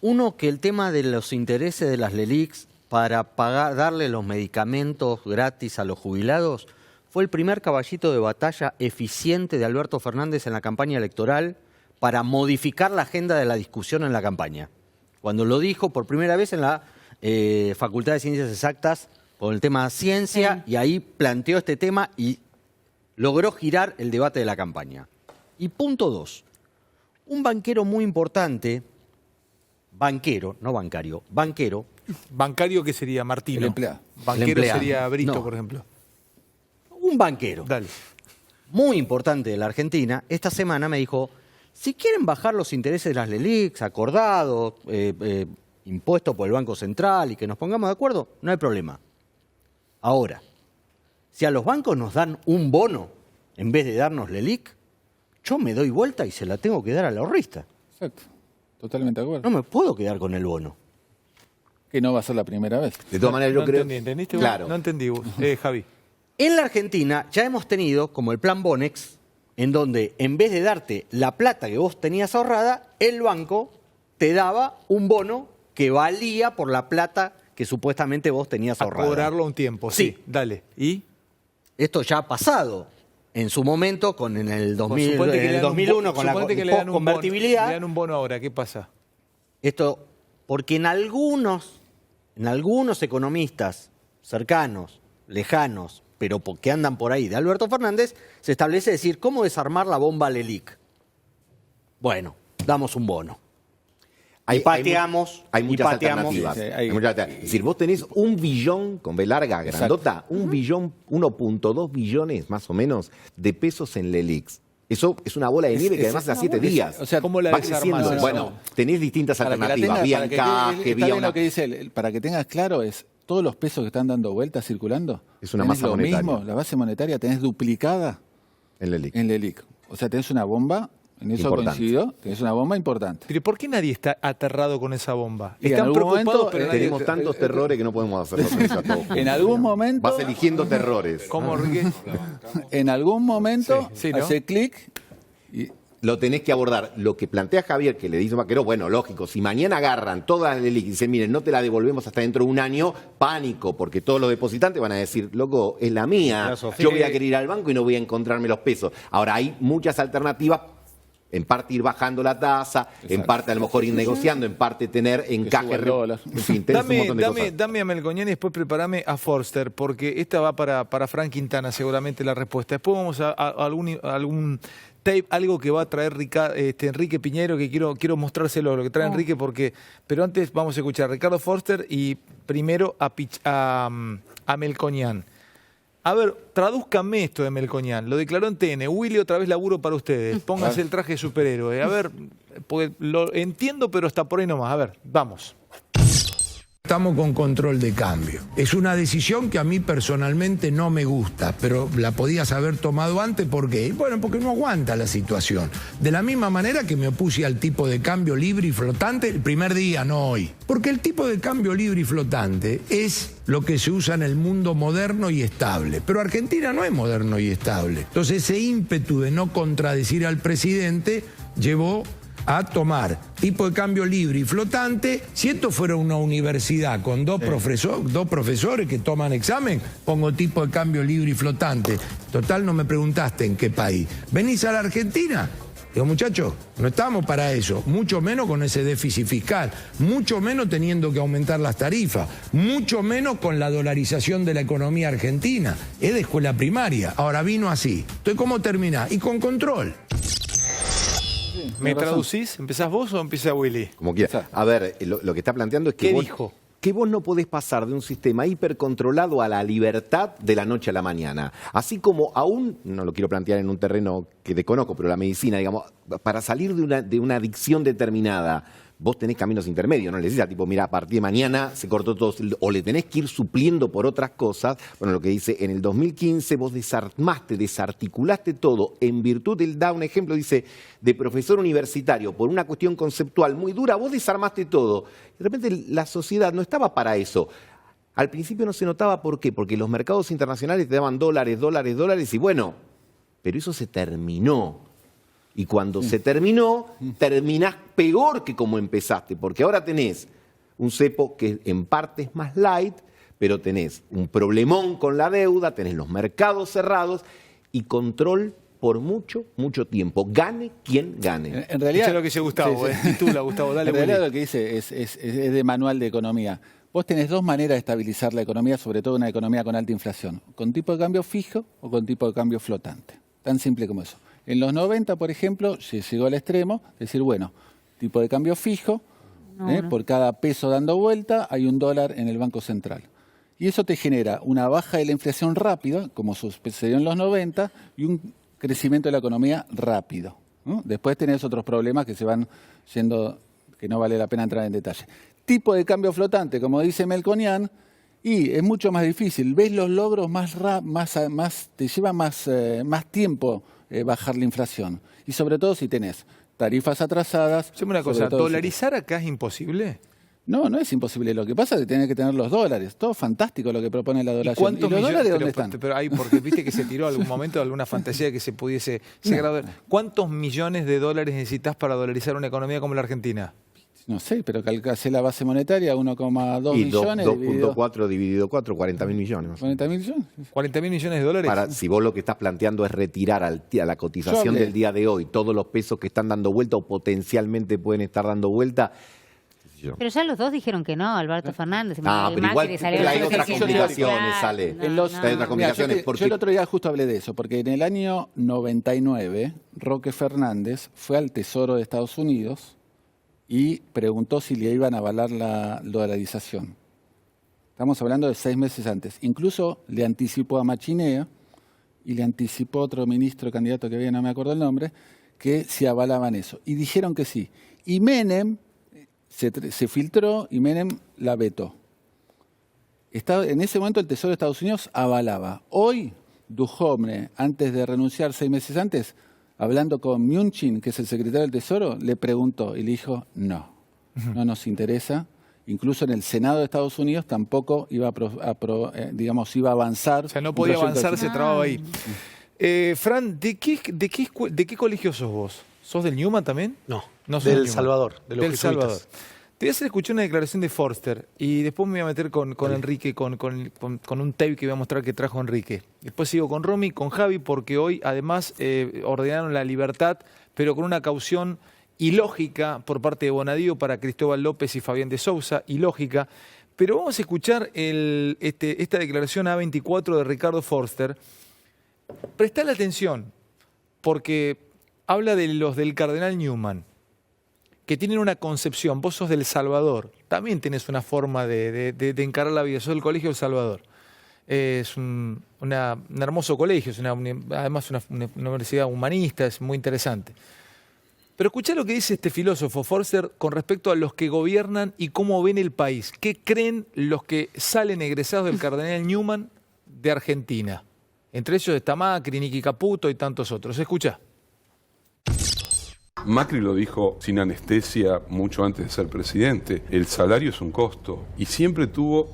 Uno, que el tema de los intereses de las LELICs para darle los medicamentos gratis a los jubilados fue el primer caballito de batalla eficiente de Alberto Fernández en la campaña electoral para modificar la agenda de la discusión en la campaña. Cuando lo dijo por primera vez en la Facultad de Ciencias Exactas con el tema ciencia, y ahí planteó este tema y logró girar el debate de la campaña. Y punto 2, un banquero muy importante, banquero, no bancario, banquero. ¿Bancario qué sería? Martino. El empleado. Banquero sería Brito, por ejemplo. Un banquero. Dale. Muy importante de la Argentina, esta semana me dijo, Si quieren bajar los intereses de las LELIQs, acordados, impuestos por el Banco Central y que nos pongamos de acuerdo, no hay problema. Ahora, si a los bancos nos dan un bono en vez de darnos LELIQ, yo me doy vuelta y se la tengo que dar al ahorrista. Exacto. Totalmente de acuerdo. No me puedo quedar con el bono. Que no va a ser la primera vez. De todas maneras, yo no creo... entendí, ¿entendiste vos? Claro. No entendí vos. Javi. En la Argentina ya hemos tenido, como el plan Bonex, en donde en vez de darte la plata que vos tenías ahorrada, el banco te daba un bono que valía por la plata que supuestamente vos tenías A ahorrada. cobrarlo un tiempo, sí. Sí. Dale. ¿Y? Esto ya ha pasado en su momento, en el 2000, Suponete que en le el dan un 2001 bo- con la suponete que le dan un bono- convertibilidad. Le dan un bono ahora, ¿qué pasa? Esto, porque en algunos economistas cercanos, lejanos, pero que andan por ahí de Alberto Fernández, se establece decir, ¿cómo desarmar la bomba LELIQ? Bueno, damos un bono. Y pateamos. Hay muchas y pateamos. alternativas. Sí, sí, Hay muchas alternativas. Es decir, vos tenés 1 billón, con B larga, grandota, 1.2 billones más o menos de pesos en LELIQs. Eso es una bola de nieve que además a 7 días. O sea, ¿cómo la va desarmás? creciendo. No, Bueno, tenés distintas para que la alternativas. tengas- Vía para que encaje, está vía bien una... lo que dice él. Para que tengas claro es, todos los pesos que están dando vueltas circulando, Es una tenés masa lo monetaria. mismo, la base monetaria tenés duplicada En LELIQ. en LELIQ. O sea, tenés una bomba, en eso Importante. coincido, tenés una bomba importante. Pero ¿por qué nadie está aterrado con esa bomba? Y en Están algún preocupados, momento, pero nadie... Tenemos tantos terrores que no podemos hacerlo a todos. En algún momento, Vas eligiendo terrores. ¿Cómo, Enrique? en algún momento, Sí, ¿no? hace clic y Lo tenés que abordar. Lo que plantea Javier, que le dice Vaquero, bueno, lógico, si mañana agarran toda la LELIQ y dicen, miren, no te la devolvemos hasta dentro de un año, pánico, porque todos los depositantes van a decir, loco, es la mía, yo voy a querer ir al banco y no voy a encontrarme los pesos. Ahora, hay muchas alternativas, en parte ir bajando la tasa, en parte a lo mejor ir negociando, en parte tener encaje. suba el dólar. En fin, tenés un montón de cosas. Dame a Melconian y después prepárame a Forster, porque esta va para Frank Quintana seguramente la respuesta. Después vamos a algún tape, algo que va a traer Enrique Piñero, que quiero mostrárselo, lo que trae Enrique, pero antes vamos a escuchar a Ricardo Forster y primero a Melconian. A ver, tradúzcanme esto de Melconian. Lo declaró en TN. Willy, otra vez laburo para ustedes. Pónganse el traje de superhéroe. A ver, porque lo entiendo, pero hasta por ahí nomás. A ver, vamos. Estamos con control de cambio. Es una decisión que a mí personalmente no me gusta, pero la podías haber tomado antes. ¿Por qué? Bueno, porque no aguanta la situación. De la misma manera que me opuse al tipo de cambio libre y flotante el primer día, no hoy. Porque el tipo de cambio libre y flotante es lo que se usa en el mundo moderno y estable. Pero Argentina no es moderno y estable. Entonces ese ímpetu de no contradecir al presidente llevó a tomar tipo de cambio libre y flotante. Si esto fuera una universidad con dos profesores que toman examen, pongo tipo de cambio libre y flotante. Total, no me preguntaste en qué país. ¿Venís a la Argentina? Digo, muchachos, no estamos para eso, mucho menos con ese déficit fiscal, mucho menos teniendo que aumentar las tarifas, mucho menos con la dolarización de la economía argentina. Es de escuela primaria. Ahora vino así. Entonces, ¿cómo termina? Y con control. ¿Me traducís? ¿Empezás vos o empieza Willy? Como quieras. A ver, lo que está planteando es que ¿Qué dijo? Que vos no podés pasar de un sistema hipercontrolado a la libertad de la noche a la mañana. Así como aún, no lo quiero plantear en un terreno que desconozco, pero la medicina, digamos, para salir de una adicción determinada, vos tenés caminos intermedios, no le decís a tipo, mira, a partir de mañana se cortó todo, o le tenés que ir supliendo por otras cosas. Bueno, lo que dice, en el 2015 vos desarticulaste todo, en virtud, él da un ejemplo, dice, de profesor universitario, por una cuestión conceptual muy dura, vos desarmaste todo. De repente la sociedad no estaba para eso. Al principio no se notaba, ¿por qué? Porque los mercados internacionales te daban dólares, y bueno, pero eso se terminó. Y cuando se terminó, terminás peor que como empezaste, porque ahora tenés un cepo que en parte es más light, pero tenés un problemón con la deuda, tenés los mercados cerrados y control por mucho, mucho tiempo. Gane quien gane. En realidad, Escucha lo que dice Gustavo, titula Gustavo, dale, en realidad Willy. lo que dice es de manual de economía. Vos tenés dos maneras de estabilizar la economía, sobre todo una economía con alta inflación, con tipo de cambio fijo o con tipo de cambio flotante. Tan simple como eso. En los 90, por ejemplo, se llegó al extremo, decir, bueno, tipo de cambio fijo, por cada peso dando vuelta hay $1 en el Banco Central. Y eso te genera una baja de la inflación rápida, como sucedió en los 90, y un crecimiento de la economía rápido. ¿no? Después tenés otros problemas que se van yendo, que no vale la pena entrar en detalle. Tipo de cambio flotante, como dice Melconian, y es mucho más difícil. Ves los logros te lleva más tiempo bajar la inflación. Y sobre todo si tenés tarifas atrasadas. Dime una cosa, ¿dolarizar acá es imposible? No, no es imposible. Lo que pasa es que tenés que tener los dólares. Todo fantástico lo que propone la ¿Y dolación. cuántos ¿Y los dólares dónde pero, están? pero hay, porque viste que se tiró algún momento alguna fantasía de que se pudiese sacar. ¿Cuántos millones de dólares necesitas para dolarizar una economía como la Argentina? No sé, pero calcase la base monetaria, 1,2 Y millones. 2.4 dividido 4, 40.000 millones. Más o menos. 40.000 millones. ¿40.000 millones de dólares? Si vos lo que estás planteando es retirar a la cotización del día de hoy todos los pesos que están dando vuelta o potencialmente pueden estar dando vuelta. Pero ya los dos dijeron que no, Alberto Fernández. Pero igual hay otras complicaciones, Ale. Hay otras complicaciones. Yo el otro día justo hablé de eso, porque en el año 99, Roque Fernández fue al Tesoro de Estados Unidos y preguntó si le iban a avalar la dolarización. Estamos hablando de 6 meses antes. Incluso le anticipó a Machinea y le anticipó a otro ministro candidato que había, no me acuerdo el nombre, que si avalaban eso. Y dijeron que sí. Y Menem se filtró y Menem la vetó. En ese momento el Tesoro de Estados Unidos avalaba. Hoy, Duhovne, antes de renunciar 6 meses antes, hablando con Mnuchin, que es el secretario del Tesoro, le preguntó y le dijo, no nos interesa. Incluso en el Senado de Estados Unidos tampoco iba a avanzar. O sea, no podía avanzar, se trababa ahí. Fran, ¿de qué colegio sos vos? ¿Sos del Newman también? No, sos del Newman. Salvador, de los del jesuitas. Salvador. Te voy a hacer escuchar una declaración de Forster y después me voy a meter con Enrique, con un tape que voy a mostrar que trajo Enrique. Después sigo con Romy, con Javi, porque hoy además ordenaron la libertad, pero con una caución ilógica por parte de Bonadío para Cristóbal López y Fabián de Sousa, ilógica. Pero vamos a escuchar esta declaración A24 de Ricardo Forster. Prestale atención, porque habla de los del cardenal Newman, que tienen una concepción. Vos sos del Salvador, también tenés una forma de encarar la vida. Sos del Colegio del Salvador. Es un hermoso colegio, es además una universidad humanista, es muy interesante. Pero escuchá lo que dice este filósofo Forster con respecto a los que gobiernan y cómo ven el país. ¿Qué creen los que salen egresados del cardenal Newman de Argentina? Entre ellos está Macri, Nicky Caputo y tantos otros. Escuchá. Macri lo dijo sin anestesia mucho antes de ser presidente. El salario es un costo. Y siempre tuvo...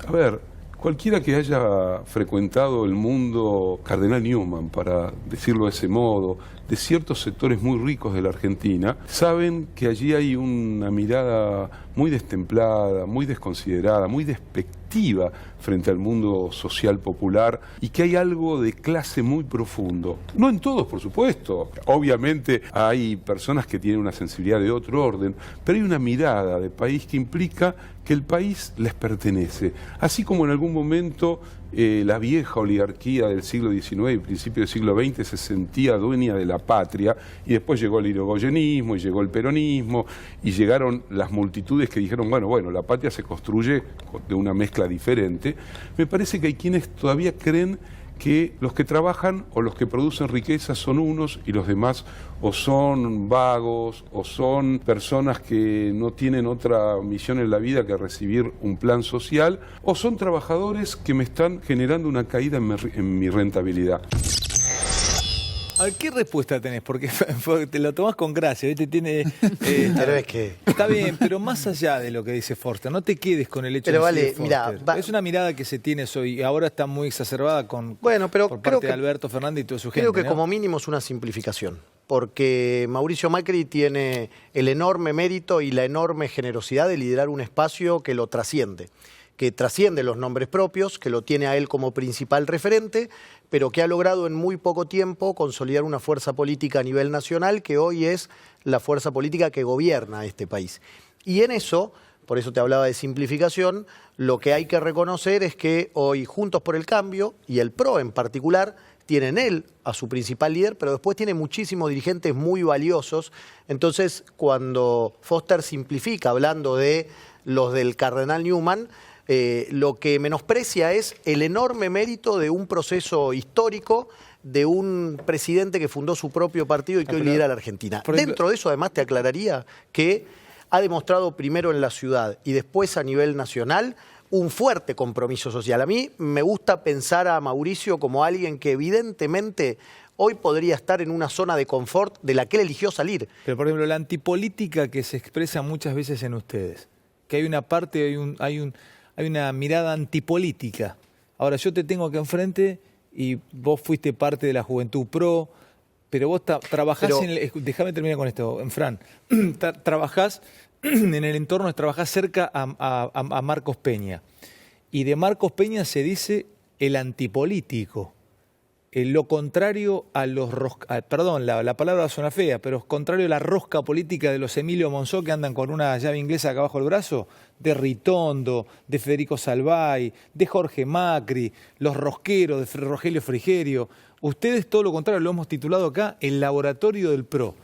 A ver, cualquiera que haya frecuentado el mundo cardenal Newman, para decirlo de ese modo, de ciertos sectores muy ricos de la Argentina, saben que allí hay una mirada muy destemplada, muy desconsiderada, muy despectiva frente al mundo social popular y que hay algo de clase muy profundo. No en todos, por supuesto. Obviamente hay personas que tienen una sensibilidad de otro orden, pero hay una mirada de país que implica que el país les pertenece. Así como en algún momento la vieja oligarquía del siglo XIX y principio del siglo XX se sentía dueña de la patria, y después llegó el irigoyenismo y llegó el peronismo y llegaron las multitudes que dijeron, bueno, la patria se construye de una mezcla diferente. Me parece que hay quienes todavía creen que los que trabajan o los que producen riqueza son unos y los demás o son vagos o son personas que no tienen otra misión en la vida que recibir un plan social, o son trabajadores que me están generando una caída en mi rentabilidad. A ver, ¿qué respuesta tenés? Porque te lo tomás con gracia, ¿viste? Pero es que... Está bien, pero más allá de lo que dice Forster, no te quedes con el hecho pero de vale, Forster. Mirá, es una mirada que se tiene hoy y ahora está muy exacerbada por parte de Alberto Fernández y toda su gente. Creo que ¿no? como mínimo es una simplificación, porque Mauricio Macri tiene el enorme mérito y la enorme generosidad de liderar un espacio que lo trasciende, que trasciende los nombres propios, que lo tiene a él como principal referente, pero que ha logrado en muy poco tiempo consolidar una fuerza política a nivel nacional que hoy es la fuerza política que gobierna este país. Y en eso, por eso te hablaba de simplificación, lo que hay que reconocer es que hoy Juntos por el Cambio, y el PRO en particular, tienen él a su principal líder, pero después tiene muchísimos dirigentes muy valiosos. Entonces, cuando Forster simplifica hablando de los del cardenal Newman, lo que menosprecia es el enorme mérito de un proceso histórico de un presidente que fundó su propio partido y que hoy lidera la Argentina. Dentro de eso, además, te aclararía que ha demostrado primero en la ciudad y después a nivel nacional un fuerte compromiso social. A mí me gusta pensar a Mauricio como alguien que evidentemente hoy podría estar en una zona de confort de la que él eligió salir. Pero, por ejemplo, la antipolítica que se expresa muchas veces en ustedes, que hay una parte, hay una mirada antipolítica. Ahora, yo te tengo acá enfrente y vos fuiste parte de la Juventud Pro, pero vos trabajás déjame terminar con esto, Fran. Trabajás en el entorno, trabajás cerca a Marcos Peña. Y de Marcos Peña se dice el antipolítico. Lo contrario a los perdón, la palabra suena fea, pero es contrario a la rosca política de los Emilio Monzó que andan con una llave inglesa acá abajo del brazo, de Ritondo, de Federico Salvay, de Jorge Macri, los rosqueros de Rogelio Frigerio. Ustedes todo lo contrario, lo hemos titulado acá el laboratorio del PRO.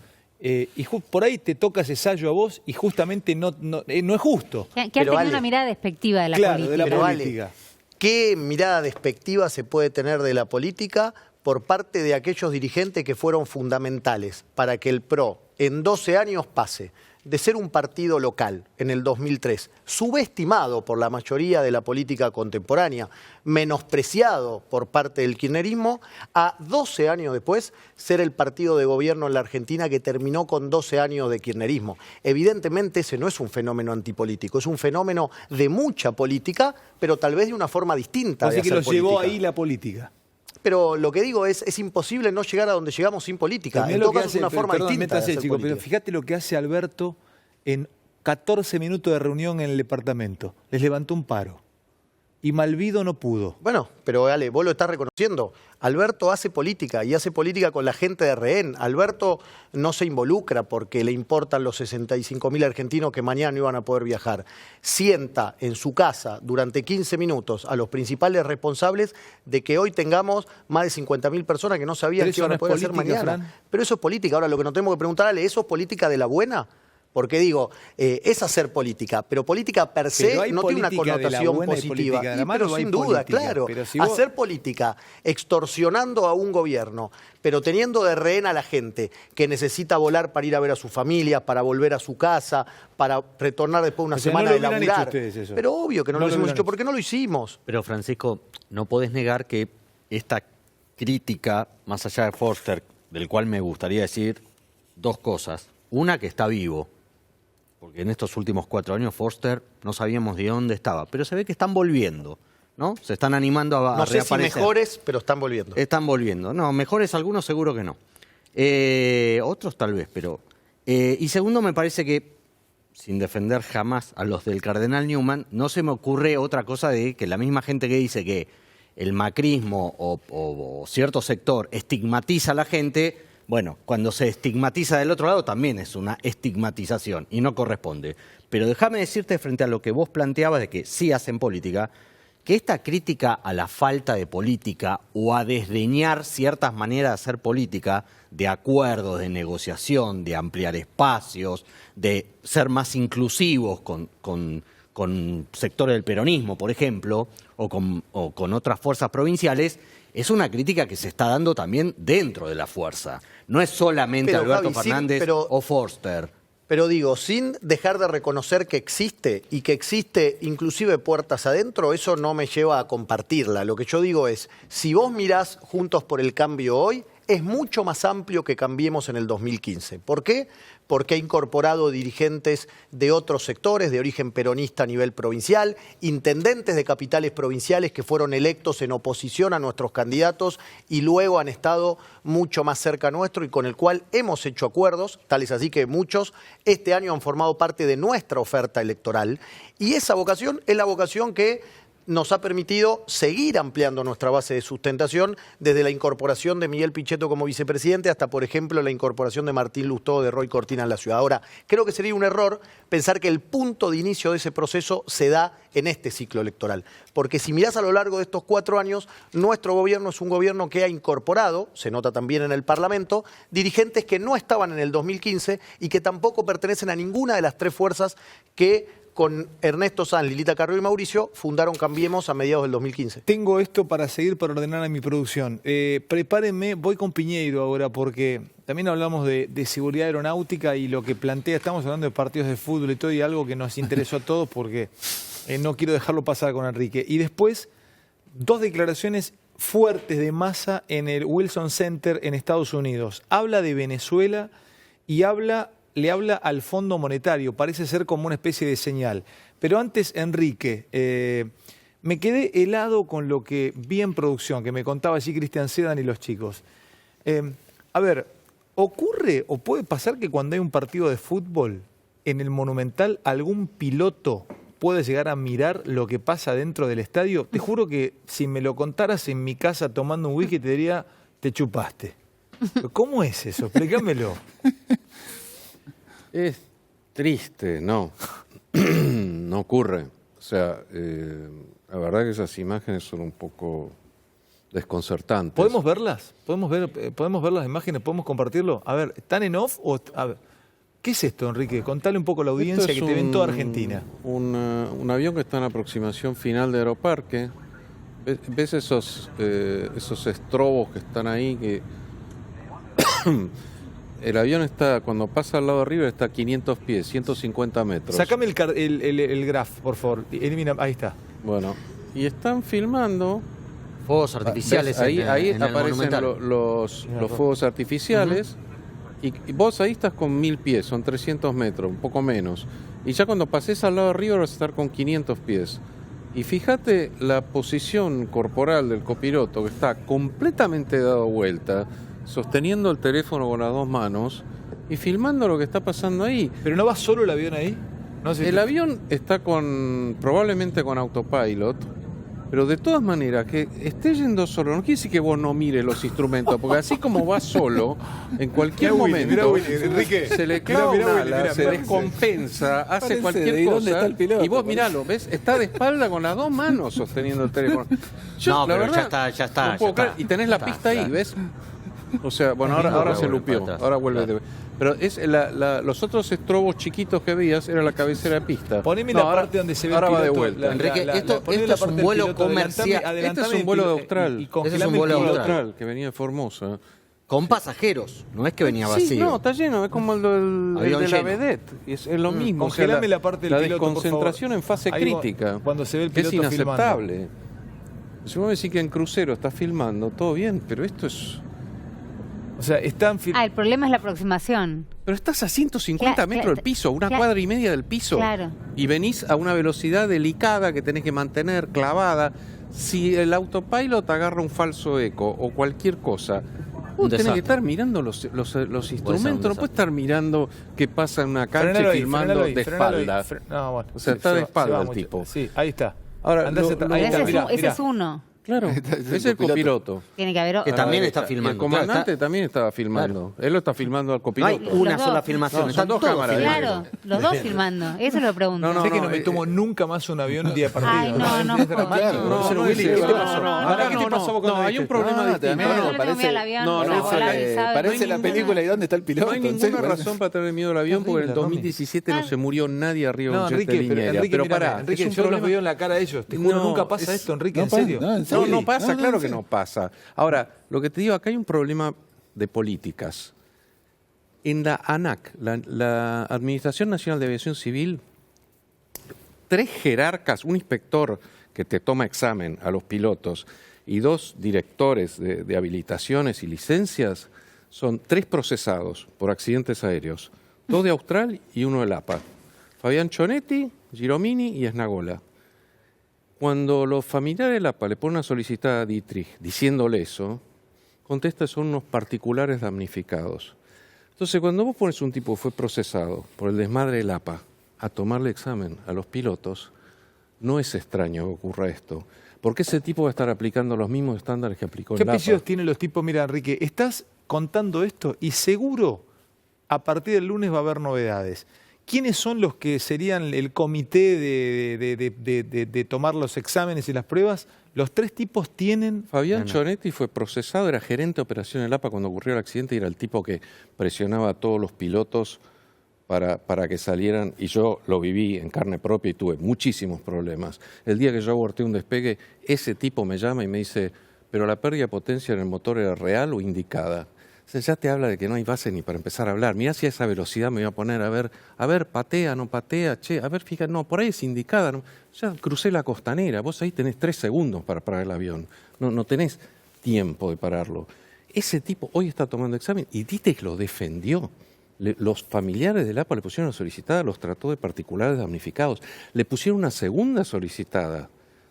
Y por ahí te toca ese sallo a vos y justamente no es justo. Que han tenido una mirada despectiva de la política. De la política. ¿Qué mirada despectiva se puede tener de la política por parte de aquellos dirigentes que fueron fundamentales para que el PRO en 12 años pase de ser un partido local en el 2003, subestimado por la mayoría de la política contemporánea, menospreciado por parte del kirchnerismo, a 12 años después ser el partido de gobierno en la Argentina que terminó con 12 años de kirchnerismo? Evidentemente ese no es un fenómeno antipolítico, es un fenómeno de mucha política, pero tal vez de una forma distinta. Así que lo llevó ahí la política. Pero lo que digo es imposible no llegar a donde llegamos sin política. En todo caso es una forma distinta de hacer política. Pero fíjate lo que hace Alberto en 14 minutos de reunión en el departamento. Les levantó un paro. Y Malvido no pudo. Bueno, pero Ale, vos lo estás reconociendo. Alberto hace política y hace política con la gente de rehén. Alberto no se involucra porque le importan los 65.000 argentinos que mañana no iban a poder viajar. Sienta en su casa durante 15 minutos a los principales responsables de que hoy tengamos más de 50.000 personas que no sabían qué iban a poder hacer mañana. Fran. Pero eso es política. Ahora, lo que nos tenemos que preguntar, Ale, ¿eso es política de la buena? Porque digo, es hacer política, pero política per se no tiene una connotación positiva. Pero sin duda, claro, hacer política extorsionando a un gobierno, pero teniendo de rehén a la gente que necesita volar para ir a ver a su familia, para volver a su casa, para retornar después de una semana de laburar. Pero obvio que no lo hemos hecho, ¿por qué no lo hicimos? Pero Francisco, no podés negar que esta crítica, más allá de Forster, del cual me gustaría decir dos cosas. Una, que está vivo. Porque en estos últimos 4 años Forster no sabíamos de dónde estaba, pero se ve que están volviendo, ¿no? Se están animando a no sé reaparecer. Si mejores, pero están volviendo. Están volviendo. No, mejores algunos seguro que no. Otros tal vez, pero... y segundo, me parece que, sin defender jamás a los del Cardenal Newman, no se me ocurre otra cosa de que la misma gente que dice que el macrismo o cierto sector estigmatiza a la gente... Bueno, cuando se estigmatiza del otro lado también es una estigmatización y no corresponde. Pero déjame decirte frente a lo que vos planteabas de que sí hacen política, que esta crítica a la falta de política o a desdeñar ciertas maneras de hacer política, de acuerdos, de negociación, de ampliar espacios, de ser más inclusivos con sectores del peronismo, por ejemplo, o con otras fuerzas provinciales, es una crítica que se está dando también dentro de la fuerza. No es solamente Alberto Fernández o Forster. Pero digo, sin dejar de reconocer que existe y que existe inclusive puertas adentro, eso no me lleva a compartirla. Lo que yo digo es, si vos mirás Juntos por el Cambio hoy, es mucho más amplio que Cambiemos en el 2015. ¿Por qué? Porque ha incorporado dirigentes de otros sectores, de origen peronista a nivel provincial, intendentes de capitales provinciales que fueron electos en oposición a nuestros candidatos y luego han estado mucho más cerca nuestro y con el cual hemos hecho acuerdos, tales así que muchos este año han formado parte de nuestra oferta electoral. Y esa vocación es la vocación que nos ha permitido seguir ampliando nuestra base de sustentación desde la incorporación de Miguel Pichetto como vicepresidente hasta, por ejemplo, la incorporación de Martín Lustó, de Roy Cortina en la ciudad. Ahora, creo que sería un error pensar que el punto de inicio de ese proceso se da en este ciclo electoral. Porque si mirás a lo largo de estos 4 años, nuestro gobierno es un gobierno que ha incorporado, se nota también en el Parlamento, dirigentes que no estaban en el 2015 y que tampoco pertenecen a ninguna de las 3 fuerzas que con Ernesto Sanz, Lilita Carrió y Mauricio, fundaron Cambiemos a mediados del 2015. Tengo esto para seguir, para ordenar a mi producción. Prepárenme, voy con Piñeiro ahora porque también hablamos de seguridad aeronáutica y lo que plantea, estamos hablando de partidos de fútbol y todo, y algo que nos interesó a todos porque no quiero dejarlo pasar con Enrique. Y después, 2 declaraciones fuertes de Massa en el Wilson Center en Estados Unidos. Habla de Venezuela y le habla al Fondo Monetario, parece ser como una especie de señal. Pero antes, Enrique, me quedé helado con lo que vi en producción, que me contaba allí Cristian Sedan y los chicos. A ver, ¿ocurre o puede pasar que cuando hay un partido de fútbol en el Monumental algún piloto puede llegar a mirar lo que pasa dentro del estadio? Te juro que si me lo contaras en mi casa tomando un whisky te diría, te chupaste. ¿Cómo es eso? Explícamelo. Es triste, no. No ocurre. O sea, la verdad que esas imágenes son un poco desconcertantes. ¿Podemos verlas? ¿Podemos ver las imágenes? ¿Podemos compartirlo? A ver, ¿están en off? A ver, ¿qué es esto, Enrique? Contale un poco a la audiencia que te ve en toda Argentina. Un avión que está en aproximación final de Aeroparque. ¿Ves esos estrobos que están ahí? Que el avión está, cuando pasa al lado de arriba, está a 500 pies, 150 metros. Sácame el graph, por favor. Elimina, ahí está. Bueno, y están filmando Fuegos artificiales. Ahí en el aparecen Monumental. los fuegos artificiales. Y vos ahí estás con 1000 pies, son 300 metros, un poco menos. Y ya cuando pases al lado de arriba vas a estar con 500 pies. Y fíjate la posición corporal del copiloto, que está completamente dado vuelta, sosteniendo el teléfono con las 2 manos y filmando lo que está pasando ahí. ¿Pero no va solo el avión ahí? No sé. El avión está probablemente con autopilot, pero de todas maneras, que esté yendo solo, no quiere decir que vos no mires los instrumentos, porque así como va solo, en cualquier momento Enrique, se le clava un ala, se descompensa, hace cualquier cosa, dónde está el piloto, y vos miralo, ¿ves? Está de espalda con las 2 manos sosteniendo el teléfono. No, la pero verdad, ya está. no puedo creer. Y tenés la pista ahí, ¿ves? O sea, bueno, ahora se lupió, ahora vuelve. Pero los otros estrobos chiquitos que veías era la cabecera de pista. Poneme la parte donde se ve el ahora piloto. va de vuelta. Enrique, esto poneme es la un parte del vuelo piloto. comercial. Este es un vuelo de Austral. Este es un vuelo de Austral. Que venía de Formosa. Con pasajeros, no es que venía vacío. Sí, no, está lleno, es como el de la lleno. Vedette. Es lo mismo. Congelame la parte del la piloto, por desconcentración favor. en fase Ahí crítica. cuando se ve el que es piloto inaceptable. Si vos me decís que en crucero está filmando, todo bien, pero esto es... O sea, están el problema es la aproximación. Pero estás a 150 metros del piso, una cuadra y media del piso. Claro. Y venís a una velocidad delicada que tenés que mantener clavada. Si el autopilot agarra un falso eco o cualquier cosa, vos tenés que estar mirando los instrumentos, no puedes estar mirando qué pasa en una cancha y filmando de espalda. No, bueno, o sea, está de espalda el tipo. Sí, ahí está. Ahora, Ese es uno. Claro, es el copiloto. Tiene que haber Que también está filmando. El comandante también estaba filmando. Él lo está filmando al No copiloto. hay una Los sola dos. filmación, No, están son 2 todos cámaras. filmando. Claro, los 2 filmando. Eso lo pregunto. Sé que no me tomo nunca más un avión un día de partido. Ay, no. Es dramático. Willy, ¿qué te pasó? Pará, ¿qué te pasó vos cuando hay un viste? problema distinto. yo le tengo miedo al avión, para volar y sabe. Parece la película ¿y dónde está el piloto? No hay En serio, ninguna parece- razón para tener miedo al avión, porque en el 2017 no se murió nadie arriba de No, un jet de Enrique, línea aérea. Enrique, Pero mirá, pará, Enrique, es un yo los problema- veo en la cara de ellos. Te juro, No, nunca pasa esto, Enrique, en no serio. pasa, en serio. No pasa, No, claro en que serio. no pasa. Ahora, lo que te digo, acá hay un problema de políticas. En la ANAC, la Administración Nacional de Aviación Civil, 3 jerarcas, un inspector que te toma examen a los pilotos y 2 directores de habilitaciones y licencias, son 3 procesados por accidentes aéreos, 2 de Austral y 1 del APA. Fabián Chonetti, Giromini y Esnagola. Cuando los familiares del APA le ponen una solicitada a Dietrich diciéndole eso, contesta son unos particulares damnificados. Entonces, cuando vos pones un tipo que fue procesado por el desmadre del APA a tomarle examen a los pilotos, no es extraño que ocurra esto, porque ese tipo va a estar aplicando los mismos estándares que aplicó ¿Qué el APA. apellidos tienen los tipos? Mira, Enrique, estás contando esto y seguro a partir del lunes va a haber novedades. ¿Quiénes son los que serían el comité de tomar los exámenes y las pruebas? Los 3 tipos tienen... Fabián Chonetti fue procesado, era gerente de operación del APA cuando ocurrió el accidente y era el tipo que presionaba a todos los pilotos para que salieran, y yo lo viví en carne propia y tuve muchísimos problemas. El día que yo aborté un despegue, ese tipo me llama y me dice, pero la pérdida de potencia en el motor era real o indicada. O sea, ya te habla de que no hay base ni para empezar a hablar. Mirá si a esa velocidad me voy a poner a ver, patea, no patea, che, a ver, fíjate, no, por ahí es indicada. No. Ya crucé la costanera, vos ahí tenés 3 segundos para parar el avión. No tenés tiempo de pararlo. Ese tipo hoy está tomando examen y Dittrich lo defendió. Los familiares del APA le pusieron una solicitada, los trató de particulares damnificados. Le pusieron una segunda solicitada,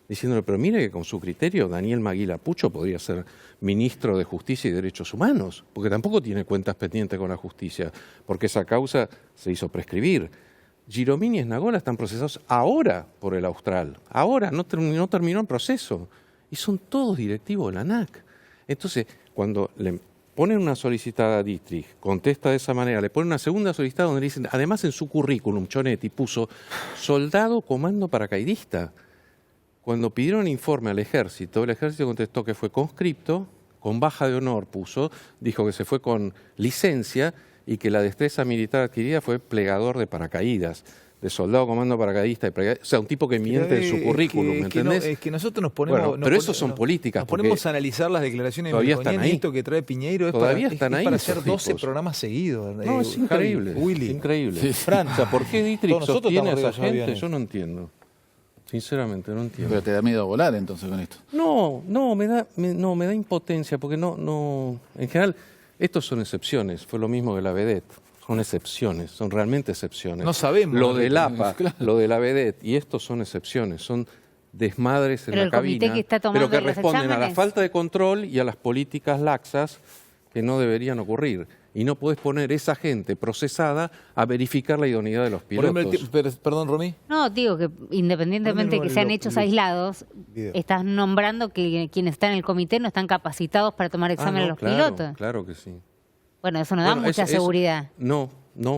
diciéndole, pero mire que con su criterio Daniel Maguila Pucho podría ser ministro de Justicia y Derechos Humanos, porque tampoco tiene cuentas pendientes con la justicia, porque esa causa se hizo prescribir. Giromini y Esnagola están procesados ahora por el Austral, ahora, no terminó el proceso, y son todos directivos de la ANAC. Entonces, cuando le ponen una solicitada a Dittrich, contesta de esa manera, le ponen una segunda solicitada donde le dicen, además en su currículum, Chonetti puso soldado comando paracaidista. Cuando pidieron informe al ejército, el ejército contestó que fue conscripto, con baja de honor puso, dijo que se fue con licencia y que la destreza militar adquirida fue plegador de paracaídas, de soldado comando paracaidista, o sea, un tipo que miente en su currículum, ¿me entendés? Es que nosotros nos ponemos... Bueno, pero eso son políticas. Nos ponemos a analizar las declaraciones de Melconian y esto que trae Piñeiro es todavía para, están ahí para hacer 12 tipos. Programas seguidos. No, es increíble. Willy. Increíble. Sí. Fran, o sea, ¿por qué Dittrich nosotros sostiene a estamos esa gente? aviones. Yo no entiendo. Sinceramente, no entiendo. Pero te da miedo volar entonces con esto. No, me da impotencia, porque no, en general, estos son excepciones, fue lo mismo que la vedette, son excepciones, son realmente excepciones. No sabemos. Lo del APA, lo de la vedette, y estos son excepciones, son desmadres en Pero la el comité cabina, que está tomando pero que los responden a la exámenes. falta de control y a las políticas laxas que no deberían ocurrir. Y no podés poner esa gente procesada a verificar la idoneidad de los Por pilotos. ejemplo, perdón, Romy. No, digo que independientemente que sean hechos aislados, estás nombrando que quienes están en el comité no están capacitados para tomar examen a los pilotos. Claro que sí. Bueno, eso no da mucha seguridad. No,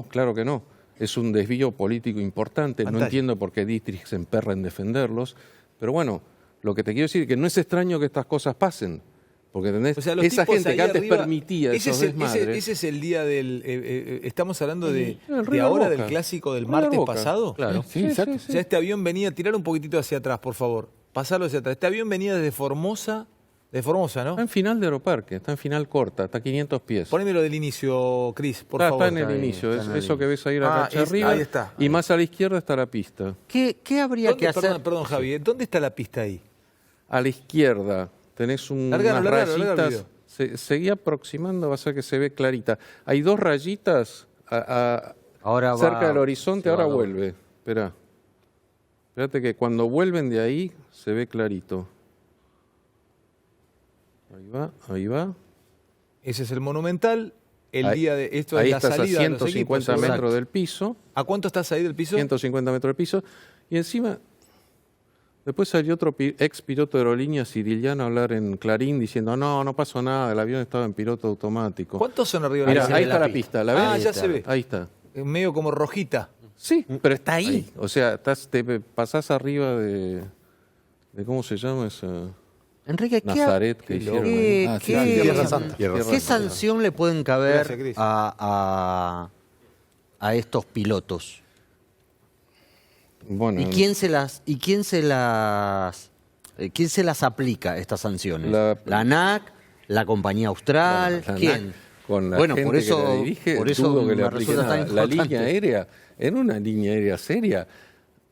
claro que no. Es un desvío político importante. Fantástico. No entiendo por qué Dittrich se emperra en defenderlos. Pero bueno, lo que te quiero decir es que no es extraño que estas cosas pasen. Porque ¿entendés? O sea, los esa tipos gente ahí que antes arriba, permitía esos desmadres. ese es el día del... estamos hablando de River ahora Boca. del clásico del River martes Boca. pasado. Claro. Sí, exacto. O sea, este avión venía... Tirar un poquitito hacia atrás, por favor. Pasarlo hacia atrás. Este avión venía desde Formosa... De Formosa, ¿no? Está en final de Aeroparque, está en final corta, está a 500 pies. Ponémelo del inicio, Cris, por favor. Está en el inicio, eso que ves ahí la cancha es- arriba. ahí está. Y más a la izquierda está la pista. ¿Qué habría ¿Dónde- que hacer? Perdón, Javi, ¿dónde está la pista ahí? A la izquierda tenés Largalo, unas largalo, largalo el rayitas. Seguí aproximando, va a ser que se ve clarita. Hay 2 rayitas Ahora cerca va- del horizonte, se va ahora a doblar. vuelve. Espérate que cuando vuelven de ahí se ve clarito. Ahí va. Ese es el Monumental. El Ahí- día de... Esto ahí es la estás a salida de los 150 equipos. metros del piso. ¿A cuánto estás ahí del piso? 150 metros del piso. Y encima, después salió otro ex piloto de aerolínea siciliano a hablar en Clarín diciendo, no pasó nada, el avión estaba en piloto automático. ¿Cuántos son arriba de Mira, la ahí pista? está la pista, ¿la ves? Ah, ya se ve. Ahí está. Medio como rojita. Sí, pero está ahí. O sea, te pasás arriba de ¿cómo se llama esa? Enrique, Nazaret que hicieron ahí. Ah, sí, Tierra Santa. ¿Qué sanción le pueden caber Gracias, Cris. a estos pilotos? Bueno, ¿Y quién se las aplica estas sanciones? La- ¿La ANAC? ¿La compañía austral? la ¿Quién? ANAC, con la Bueno, gente por eso, que la dirige, por eso dudo que le me apliquen resulta nada. tan La importante. línea aérea, en una línea aérea seria,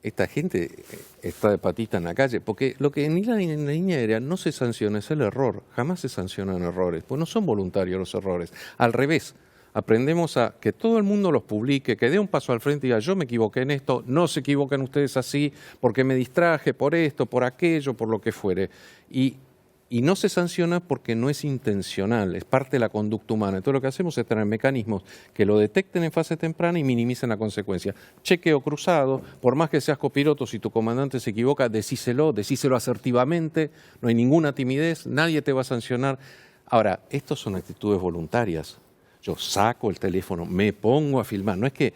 esta gente está de patita en la calle, porque lo que en la línea aérea no se sanciona es el error, jamás se sancionan errores, pues no son voluntarios los errores, al revés. Aprendemos a que todo el mundo los publique, que dé un paso al frente y diga, yo me equivoqué en esto, no se equivoquen ustedes así, porque me distraje por esto, por aquello, por lo que fuere. Y no se sanciona porque no es intencional, es parte de la conducta humana. Entonces lo que hacemos es tener mecanismos que lo detecten en fase temprana y minimicen la consecuencia. Chequeo cruzado, por más que seas copiloto, si tu comandante se equivoca, decíselo asertivamente, no hay ninguna timidez, nadie te va a sancionar. Ahora, estos son actitudes voluntarias. Yo saco el teléfono, me pongo a filmar, no es que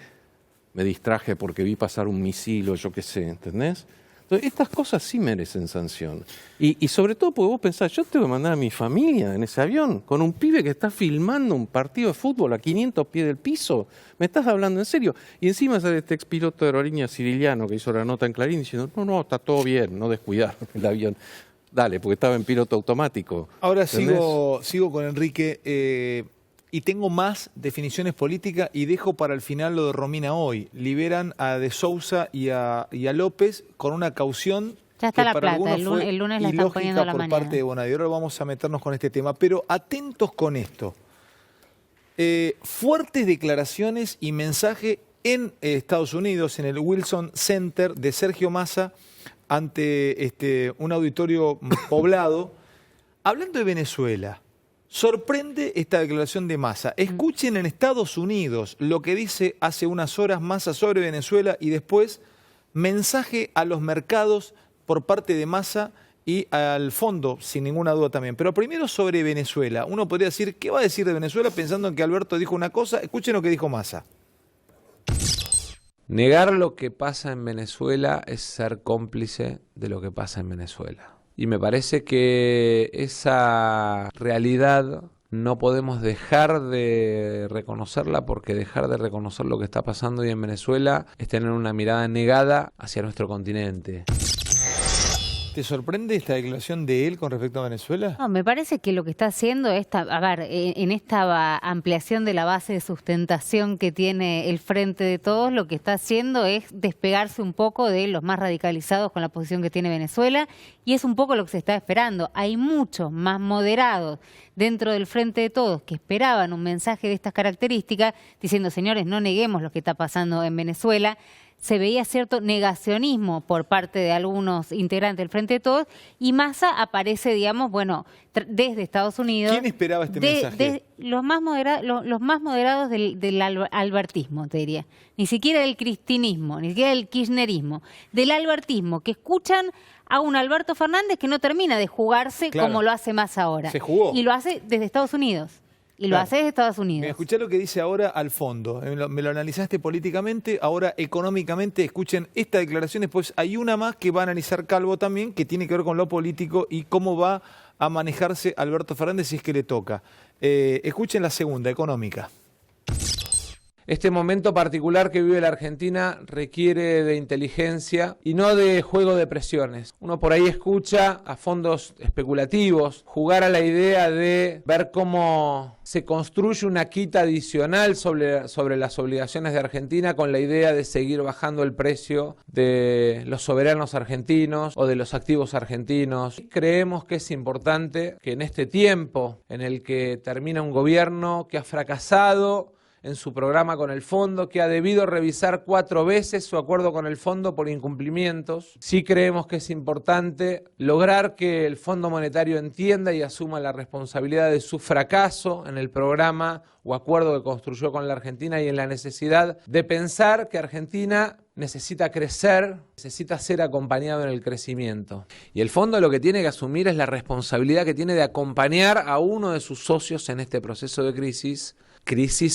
me distraje porque vi pasar un misil o yo qué sé, ¿entendés? Entonces, estas cosas sí merecen sanción. Y sobre todo porque vos pensás, yo tengo que mandar a mi familia en ese avión con un pibe que está filmando un partido de fútbol a 500 pies del piso. ¿Me estás hablando en serio? Y encima sale este expiloto de aerolínea siciliano que hizo la nota en Clarín diciendo, no, está todo bien, no descuidar el avión. Dale, porque estaba en piloto automático. Ahora ¿entendés? sigo con Enrique y tengo más definiciones políticas y dejo para el final lo de Romina hoy. Liberan a De Sousa y a López con una caución Ya está que la para plata, algunos el lunes la fue están poniendo a la ilógica por mañana. parte de Bonadío. Ahora vamos a meternos con este tema, pero atentos con esto. Fuertes declaraciones y mensaje en Estados Unidos, en el Wilson Center de Sergio Massa, ante un auditorio poblado, hablando de Venezuela. Sorprende esta declaración de Massa. Escuchen en Estados Unidos lo que dice hace unas horas Massa sobre Venezuela y después mensaje a los mercados por parte de Massa y al fondo, sin ninguna duda también. Pero primero sobre Venezuela. Uno podría decir, ¿qué va a decir de Venezuela pensando en que Alberto dijo una cosa? Escuchen lo que dijo Massa. Negar lo que pasa en Venezuela es ser cómplice de lo que pasa en Venezuela. Y me parece que esa realidad no podemos dejar de reconocerla, porque dejar de reconocer lo que está pasando hoy en Venezuela es tener una mirada negada hacia nuestro continente. ¿Te sorprende esta declaración de él con respecto a Venezuela? No, me parece que lo que está haciendo en esta ampliación de la base de sustentación que tiene el Frente de Todos, lo que está haciendo es despegarse un poco de los más radicalizados con la posición que tiene Venezuela, y es un poco lo que se está esperando. Hay muchos más moderados dentro del Frente de Todos que esperaban un mensaje de estas características, diciendo, señores, no neguemos lo que está pasando en Venezuela. Se veía cierto negacionismo por parte de algunos integrantes del Frente de Todos, y Massa aparece, digamos, desde Estados Unidos. ¿Quién esperaba este mensaje? Los más moderados del albertismo, te diría. Ni siquiera del cristinismo, ni siquiera del kirchnerismo. Del albertismo, que escuchan a un Alberto Fernández que no termina de jugarse como lo hace Massa ahora. Se jugó. Y lo hace desde Estados Unidos. Y lo hace desde Estados Unidos. Escuchá lo que dice ahora al fondo. Me lo analizaste políticamente, ahora económicamente. Escuchen esta declaración. Después hay una más que va a analizar Calvo también, que tiene que ver con lo político y cómo va a manejarse Alberto Fernández si es que le toca. Escuchen la segunda, económica. Este momento particular que vive la Argentina requiere de inteligencia y no de juego de presiones. Uno por ahí escucha a fondos especulativos jugar a la idea de ver cómo se construye una quita adicional sobre las obligaciones de Argentina, con la idea de seguir bajando el precio de los soberanos argentinos o de los activos argentinos. Creemos que es importante que en este tiempo en el que termina un gobierno que ha fracasado en su programa con el fondo, que ha debido revisar 4 veces su acuerdo con el fondo por incumplimientos, sí creemos que es importante lograr que el Fondo Monetario entienda y asuma la responsabilidad de su fracaso en el programa o acuerdo que construyó con la Argentina, y en la necesidad de pensar que Argentina necesita crecer, necesita ser acompañado en el crecimiento. Y el fondo lo que tiene que asumir es la responsabilidad que tiene de acompañar a uno de sus socios en este proceso de crisis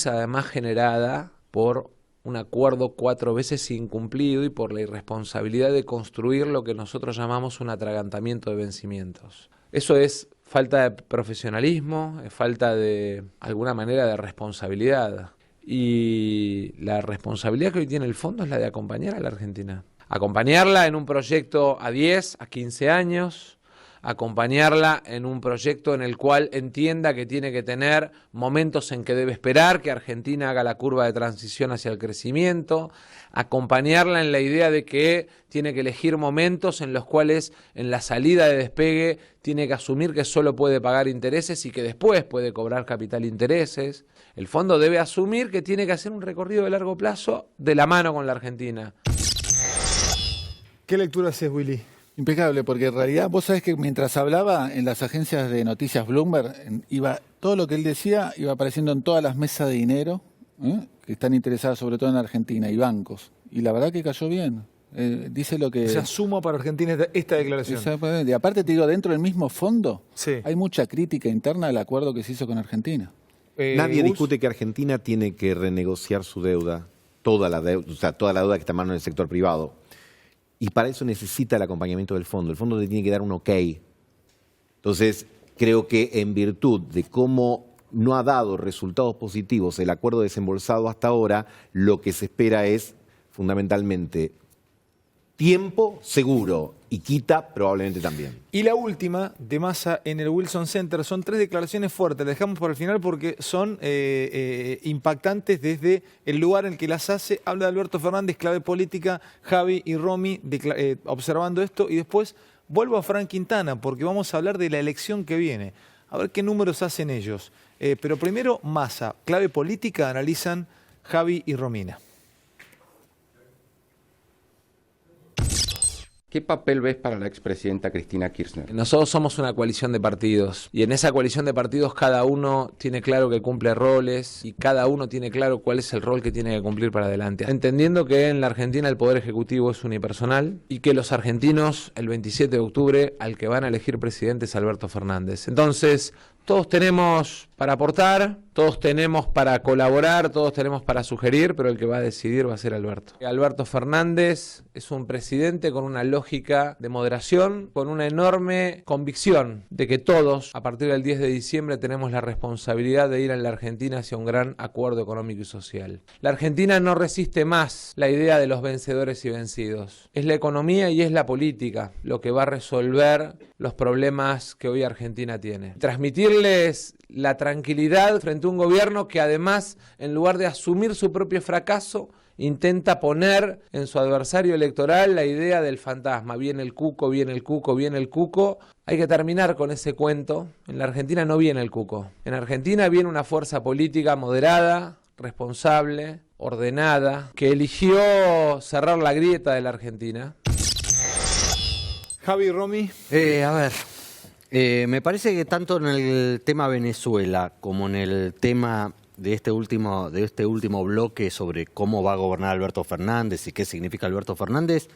además generada por un acuerdo 4 veces incumplido y por la irresponsabilidad de construir lo que nosotros llamamos un atragantamiento de vencimientos. Eso es falta de profesionalismo, es falta de alguna manera de responsabilidad. Y la responsabilidad que hoy tiene el fondo es la de acompañar a la Argentina. Acompañarla en un proyecto a 10, a 15 años, acompañarla en un proyecto en el cual entienda que tiene que tener momentos en que debe esperar que Argentina haga la curva de transición hacia el crecimiento, acompañarla en la idea de que tiene que elegir momentos en los cuales en la salida de despegue tiene que asumir que solo puede pagar intereses y que después puede cobrar capital intereses. El fondo debe asumir que tiene que hacer un recorrido de largo plazo de la mano con la Argentina. ¿Qué lectura haces, Willy? Impecable, porque en realidad vos sabés que mientras hablaba en las agencias de noticias Bloomberg, todo lo que él decía iba apareciendo en todas las mesas de dinero, que están interesadas sobre todo en Argentina, y bancos. Y la verdad que cayó bien. Dice lo que... Se asuma para Argentina esta declaración. Y aparte te digo, dentro del mismo fondo hay mucha crítica interna al acuerdo que se hizo con Argentina. Nadie discute que Argentina tiene que renegociar su deuda, toda la deuda que está en manos del sector privado. y para eso necesita el acompañamiento del fondo. El fondo le tiene que dar un ok. Entonces, creo que en virtud de cómo no ha dado resultados positivos el acuerdo desembolsado hasta ahora, lo que se espera es fundamentalmente tiempo seguro y quita probablemente también. Y la última de Massa en el Wilson Center, son 3 declaraciones fuertes, las dejamos para el final porque son impactantes desde el lugar en el que las hace. Habla de Alberto Fernández, clave política, Javi y Romy observando esto, y después vuelvo a Frank Quintana porque vamos a hablar de la elección que viene, a ver qué números hacen ellos. Pero primero Massa, clave política, analizan Javi y Romina. ¿Qué papel ves para la expresidenta Cristina Kirchner? Nosotros somos una coalición de partidos y en esa coalición de partidos cada uno tiene claro que cumple roles y cada uno tiene claro cuál es el rol que tiene que cumplir para adelante. Entendiendo que en la Argentina el poder ejecutivo es unipersonal y que los argentinos el 27 de octubre al que van a elegir presidente es Alberto Fernández. Entonces, todos tenemos para aportar, todos tenemos para colaborar, todos tenemos para sugerir, pero el que va a decidir va a ser Alberto. Alberto Fernández es un presidente con una lógica de moderación, con una enorme convicción de que todos, a partir del 10 de diciembre, tenemos la responsabilidad de ir en la Argentina hacia un gran acuerdo económico y social. La Argentina no resiste más la idea de los vencedores y vencidos. Es la economía y es la política lo que va a resolver los problemas que hoy Argentina tiene. Transmitirles la tranquilidad frente a un gobierno que además, en lugar de asumir su propio fracaso, intenta poner en su adversario electoral la idea del fantasma. Viene el cuco, viene el cuco, viene el cuco. Hay que terminar con ese cuento. En la Argentina no viene el cuco. En Argentina viene una fuerza política moderada, responsable, ordenada, que eligió cerrar la grieta de la Argentina. Javi, Romy. Me parece que tanto en el tema Venezuela como en el tema de este último bloque sobre cómo va a gobernar Alberto Fernández y qué significa Alberto Fernández,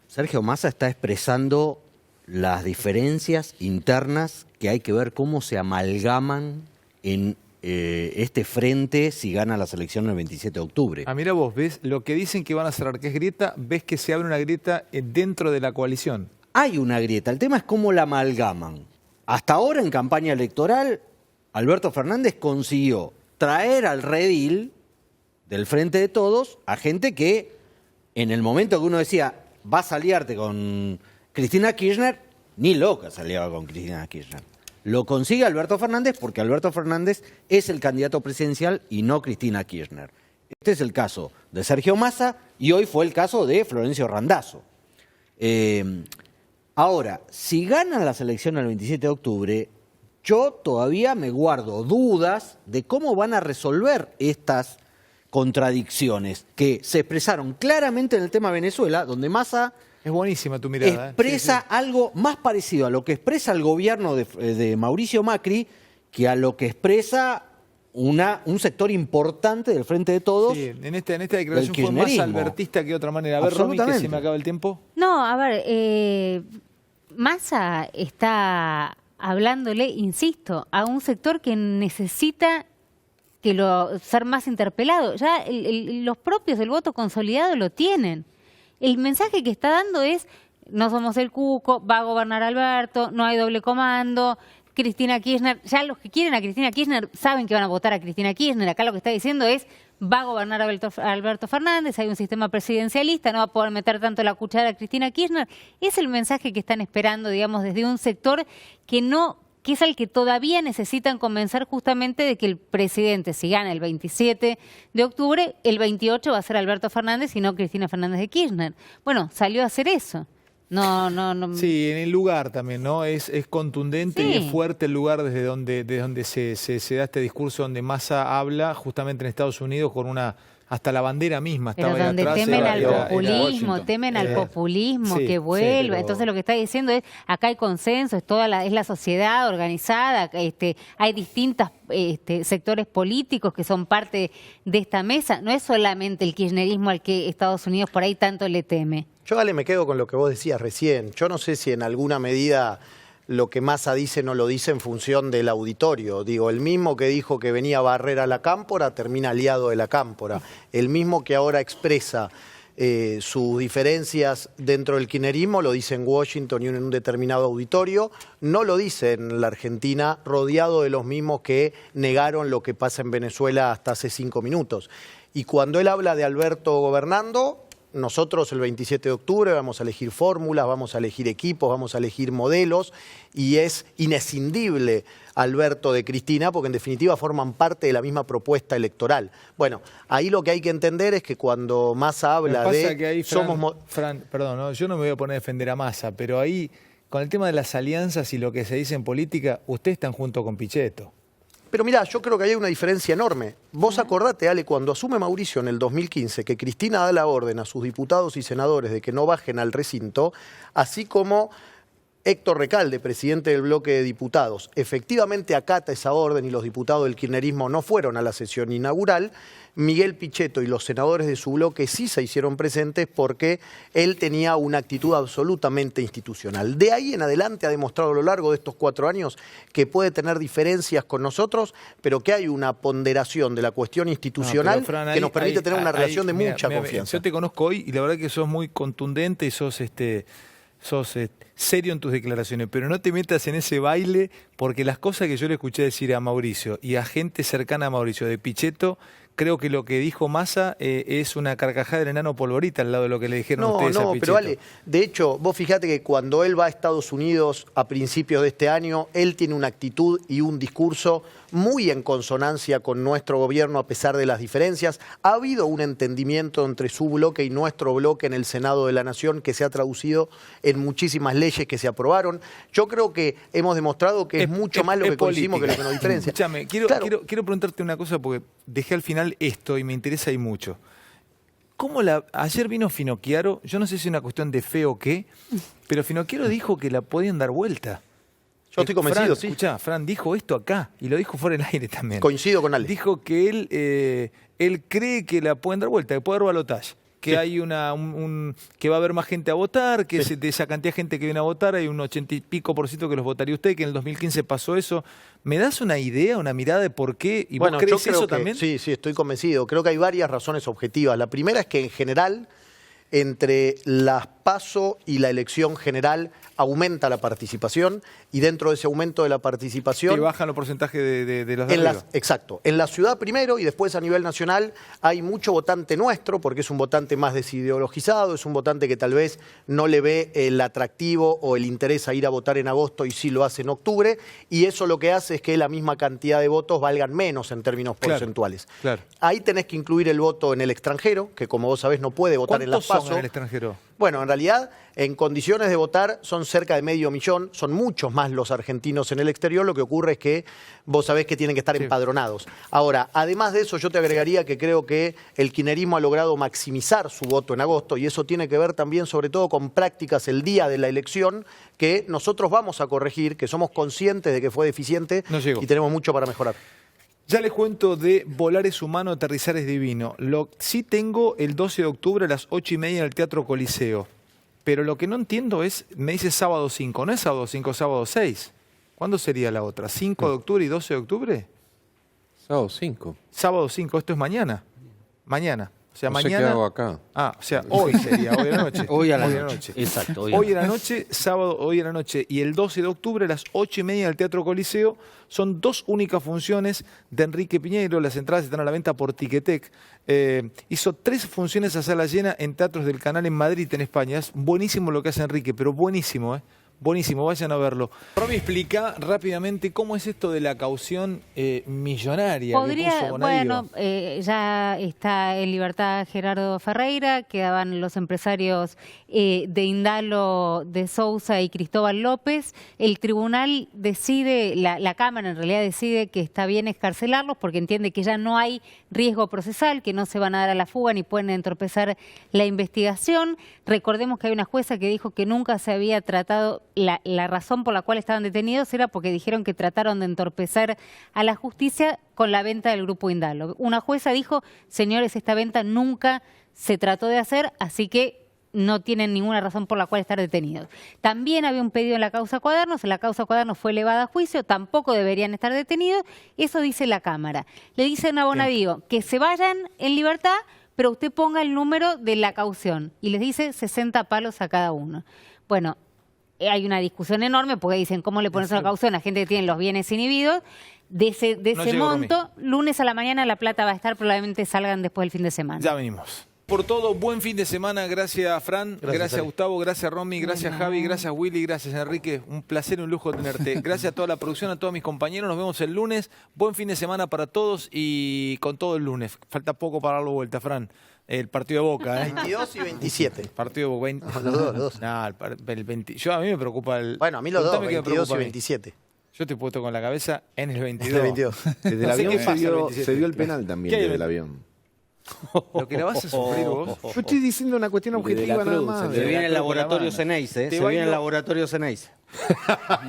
Sergio Massa está expresando las diferencias internas que hay que ver cómo se amalgaman en este frente si gana la elección el 27 de octubre. Mira vos, ves lo que dicen que van a cerrar, que es grieta, ves que se abre una grieta dentro de la coalición. Hay una grieta, el tema es cómo la amalgaman. Hasta ahora en campaña electoral, Alberto Fernández consiguió traer al redil del Frente de Todos a gente que en el momento que uno decía vas a aliarte con Cristina Kirchner, ni loca se aliaba con Cristina Kirchner. Lo consigue Alberto Fernández porque Alberto Fernández es el candidato presidencial y no Cristina Kirchner. Este es el caso de Sergio Massa y hoy fue el caso de Florencio Randazzo. Ahora, si ganan las elecciones el 27 de octubre, yo todavía me guardo dudas de cómo van a resolver estas contradicciones que se expresaron claramente en el tema Venezuela, donde Massa es buenísima tu mirada, expresa algo más parecido a lo que expresa el gobierno de Mauricio Macri que a lo que expresa un sector importante del Frente de Todos. Sí, en esta declaración fue más albertista que de otra manera. A ver, Romy, que se me acaba el tiempo. No, a ver, Massa está hablándole, insisto, a un sector que necesita ser más interpelado. Ya los propios del voto consolidado lo tienen. El mensaje que está dando es, no somos el cuco, va a gobernar Alberto, no hay doble comando, Cristina Kirchner, ya los que quieren a Cristina Kirchner saben que van a votar a Cristina Kirchner. Acá lo que está diciendo es, va a gobernar Alberto Fernández, hay un sistema presidencialista, no va a poder meter tanto la cuchara a Cristina Kirchner. Es el mensaje que están esperando, digamos, desde un sector que es el que todavía necesitan convencer justamente de que el presidente, si gana el 27 de octubre, el 28 va a ser Alberto Fernández y no Cristina Fernández de Kirchner. Bueno, salió a hacer eso. No. Sí, en el lugar también, ¿no? Es contundente y es fuerte el lugar desde donde se da este discurso, donde Massa habla justamente en Estados Unidos con hasta la bandera misma estaba pero donde atrás, temen al populismo sí, que vuelva. Sí, pero Entonces lo que está diciendo es, acá hay consenso, es la sociedad organizada, hay distintos sectores políticos que son parte de esta mesa. No es solamente el kirchnerismo al que Estados Unidos por ahí tanto le teme. Yo, Ale, me quedo con lo que vos decías recién. Yo no sé si en alguna medida lo que Massa dice no lo dice en función del auditorio. Digo, el mismo que dijo que venía a barrer a la cámpora termina aliado de la cámpora. El mismo que ahora expresa sus diferencias dentro del kirchnerismo, lo dice en Washington y en un determinado auditorio, no lo dice en la Argentina, rodeado de los mismos que negaron lo que pasa en Venezuela hasta hace 5 minutos. Y cuando él habla de Alberto gobernando, nosotros el 27 de octubre vamos a elegir fórmulas, vamos a elegir equipos, vamos a elegir modelos, y es inescindible Alberto de Cristina, porque en definitiva forman parte de la misma propuesta electoral. Bueno, ahí lo que hay que entender es que cuando Massa habla de... Que ahí, Fran, perdón, ¿no? Yo no me voy a poner a defender a Massa, pero ahí, con el tema de las alianzas y lo que se dice en política, ustedes están junto con Pichetto. Pero mirá, yo creo que hay una diferencia enorme. Vos acordate, Ale, cuando asume Mauricio en el 2015, que Cristina da la orden a sus diputados y senadores de que no bajen al recinto, así como Héctor Recalde, presidente del bloque de diputados, efectivamente acata esa orden y los diputados del kirchnerismo no fueron a la sesión inaugural, Miguel Pichetto y los senadores de su bloque sí se hicieron presentes porque él tenía una actitud absolutamente institucional. De ahí en adelante ha demostrado a lo largo de estos 4 años que puede tener diferencias con nosotros, pero que hay una ponderación de la cuestión institucional Fran, que nos permite tener una relación de mucha confianza. Yo te conozco hoy y la verdad que sos muy contundente y sos serio en tus declaraciones, pero no te metas en ese baile, porque las cosas que yo le escuché decir a Mauricio y a gente cercana a Mauricio de Pichetto, creo que lo que dijo Massa es una carcajada del enano Polvorita al lado de lo que le dijeron ustedes a Pichetto. Pero Ale, de hecho, vos fíjate que cuando él va a Estados Unidos a principios de este año, él tiene una actitud y un discurso muy en consonancia con nuestro gobierno a pesar de las diferencias. Ha habido un entendimiento entre su bloque y nuestro bloque en el Senado de la Nación que se ha traducido en muchísimas leyes que se aprobaron. Yo creo que hemos demostrado que es mucho más lo que coincidimos que lo que nos diferencia. Escúchame, quiero preguntarte una cosa porque dejé al final esto y me interesa ahí mucho. Ayer vino Finocchiaro, yo no sé si es una cuestión de fe o qué, pero Finocchiaro dijo que la podían dar vuelta. Yo estoy convencido, sí. Escuchá, Fran dijo esto acá y lo dijo fuera del aire también. Coincido con Ale. Dijo que él cree que la pueden dar vuelta, que puede haber balotaje, que hay que va a haber más gente a votar, que de esa cantidad de gente que viene a votar hay un 80 y pico % que los votaría usted, que en el 2015 pasó eso. ¿Me das una idea, una mirada de por qué? ¿Y bueno, vos crees yo creo eso que, también? Sí, estoy convencido. Creo que hay varias razones objetivas. La primera es que en general, entre las PASO y la elección general, aumenta la participación y dentro de ese aumento de la participación... Que bajan los porcentajes de los de arriba. Exacto. En la ciudad primero y después a nivel nacional hay mucho votante nuestro porque es un votante más desideologizado, es un votante que tal vez no le ve el atractivo o el interés a ir a votar en agosto y sí lo hace en octubre, y eso lo que hace es que la misma cantidad de votos valgan menos en términos porcentuales. Claro. Ahí tenés que incluir el voto en el extranjero, que como vos sabés no puede votar en las PASO. ¿Cuántos son en el extranjero? Bueno, en realidad, en condiciones de votar son cerca de 500.000, son muchos más los argentinos en el exterior, lo que ocurre es que vos sabés que tienen que estar empadronados. Ahora, además de eso, yo te agregaría que creo que el kirchnerismo ha logrado maximizar su voto en agosto, y eso tiene que ver también sobre todo con prácticas el día de la elección, que nosotros vamos a corregir, que somos conscientes de que fue deficiente y tenemos mucho para mejorar. Ya les cuento de Volar es humano, aterrizar es divino. Sí tengo el 12 de octubre a las 8:30 en el Teatro Coliseo. Pero lo que no entiendo es, me dice sábado 5, ¿no es sábado 5, sábado 6? ¿Cuándo sería la otra? ¿5 de octubre y 12 de octubre? Sábado 5. Sábado 5, esto es mañana. Mañana. O sea, No sé mañana. qué hago acá. O sea, hoy sería, hoy a la noche. Hoy a la noche. Exacto. Hoy a la noche, sábado, hoy a la noche. Y el 12 de octubre a las 8:30 en el Teatro Coliseo. Son 2 únicas funciones de Enrique Piñeiro. Las entradas están a la venta por Ticketek. Hizo 3 funciones a sala llena en teatros del Canal en Madrid, en España. Es buenísimo lo que hace Enrique, pero buenísimo, buenísimo, vayan a verlo. Romy, explica rápidamente cómo es esto de la caución millonaria. Podría, bueno, ya está en libertad Gerardo Ferreira, quedaban los empresarios de Indalo de Sousa y Cristóbal López. El tribunal decide, la Cámara en realidad decide que está bien excarcelarlos porque entiende que ya no hay riesgo procesal, que no se van a dar a la fuga ni pueden entorpecer la investigación. Recordemos que hay una jueza que dijo que nunca se había tratado, la razón por la cual estaban detenidos era porque dijeron que trataron de entorpecer a la justicia con la venta del Grupo Indalo. Una jueza dijo, señores, esta venta nunca se trató de hacer, así que no tienen ninguna razón por la cual estar detenidos. También había un pedido en la causa Cuadernos, la causa Cuadernos fue elevada a juicio, tampoco deberían estar detenidos, eso dice la Cámara. Le dicen a Bonadío que se vayan en libertad pero usted ponga el número de la caución y les dice 60 palos a cada uno. Bueno, hay una discusión enorme porque dicen, ¿cómo le pones una caución a gente que tiene los bienes inhibidos? De ese monto, lunes a la mañana La Plata va a estar, probablemente salgan después del fin de semana. Ya venimos. Por todo, buen fin de semana. Gracias, Fran. Gracias Gustavo. Gracias, Romy. Gracias, Javi. Gracias, Willy. Gracias, Enrique. Un placer y un lujo tenerte. Gracias a toda la producción, a todos mis compañeros. Nos vemos el lunes. Buen fin de semana para todos y con todo el lunes. Falta poco para darlo vuelta, Fran. El partido de Boca, 22 y 27. Partido de Boca. No, los dos. No, el 20. A mí me preocupa el... Bueno, a mí los dos, Contame qué me 22 y preocupa a mí. 27. Yo te he puesto con la cabeza en el 22. En el 22. Desde el No sé avión qué pasa el se 27. vio el penal también ¿Qué hay? desde el avión. Lo que la vas a sufrir vos. Yo estoy diciendo una cuestión objetiva nada más. Se viene el laboratorio Ceneice, Te se viene el bailo- laboratorio Ceneice.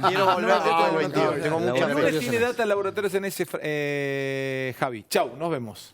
Quiero volver después del 22. Tengo El mucha lunes fe. tiene data el laboratorio en ese Javi. Chau, nos vemos.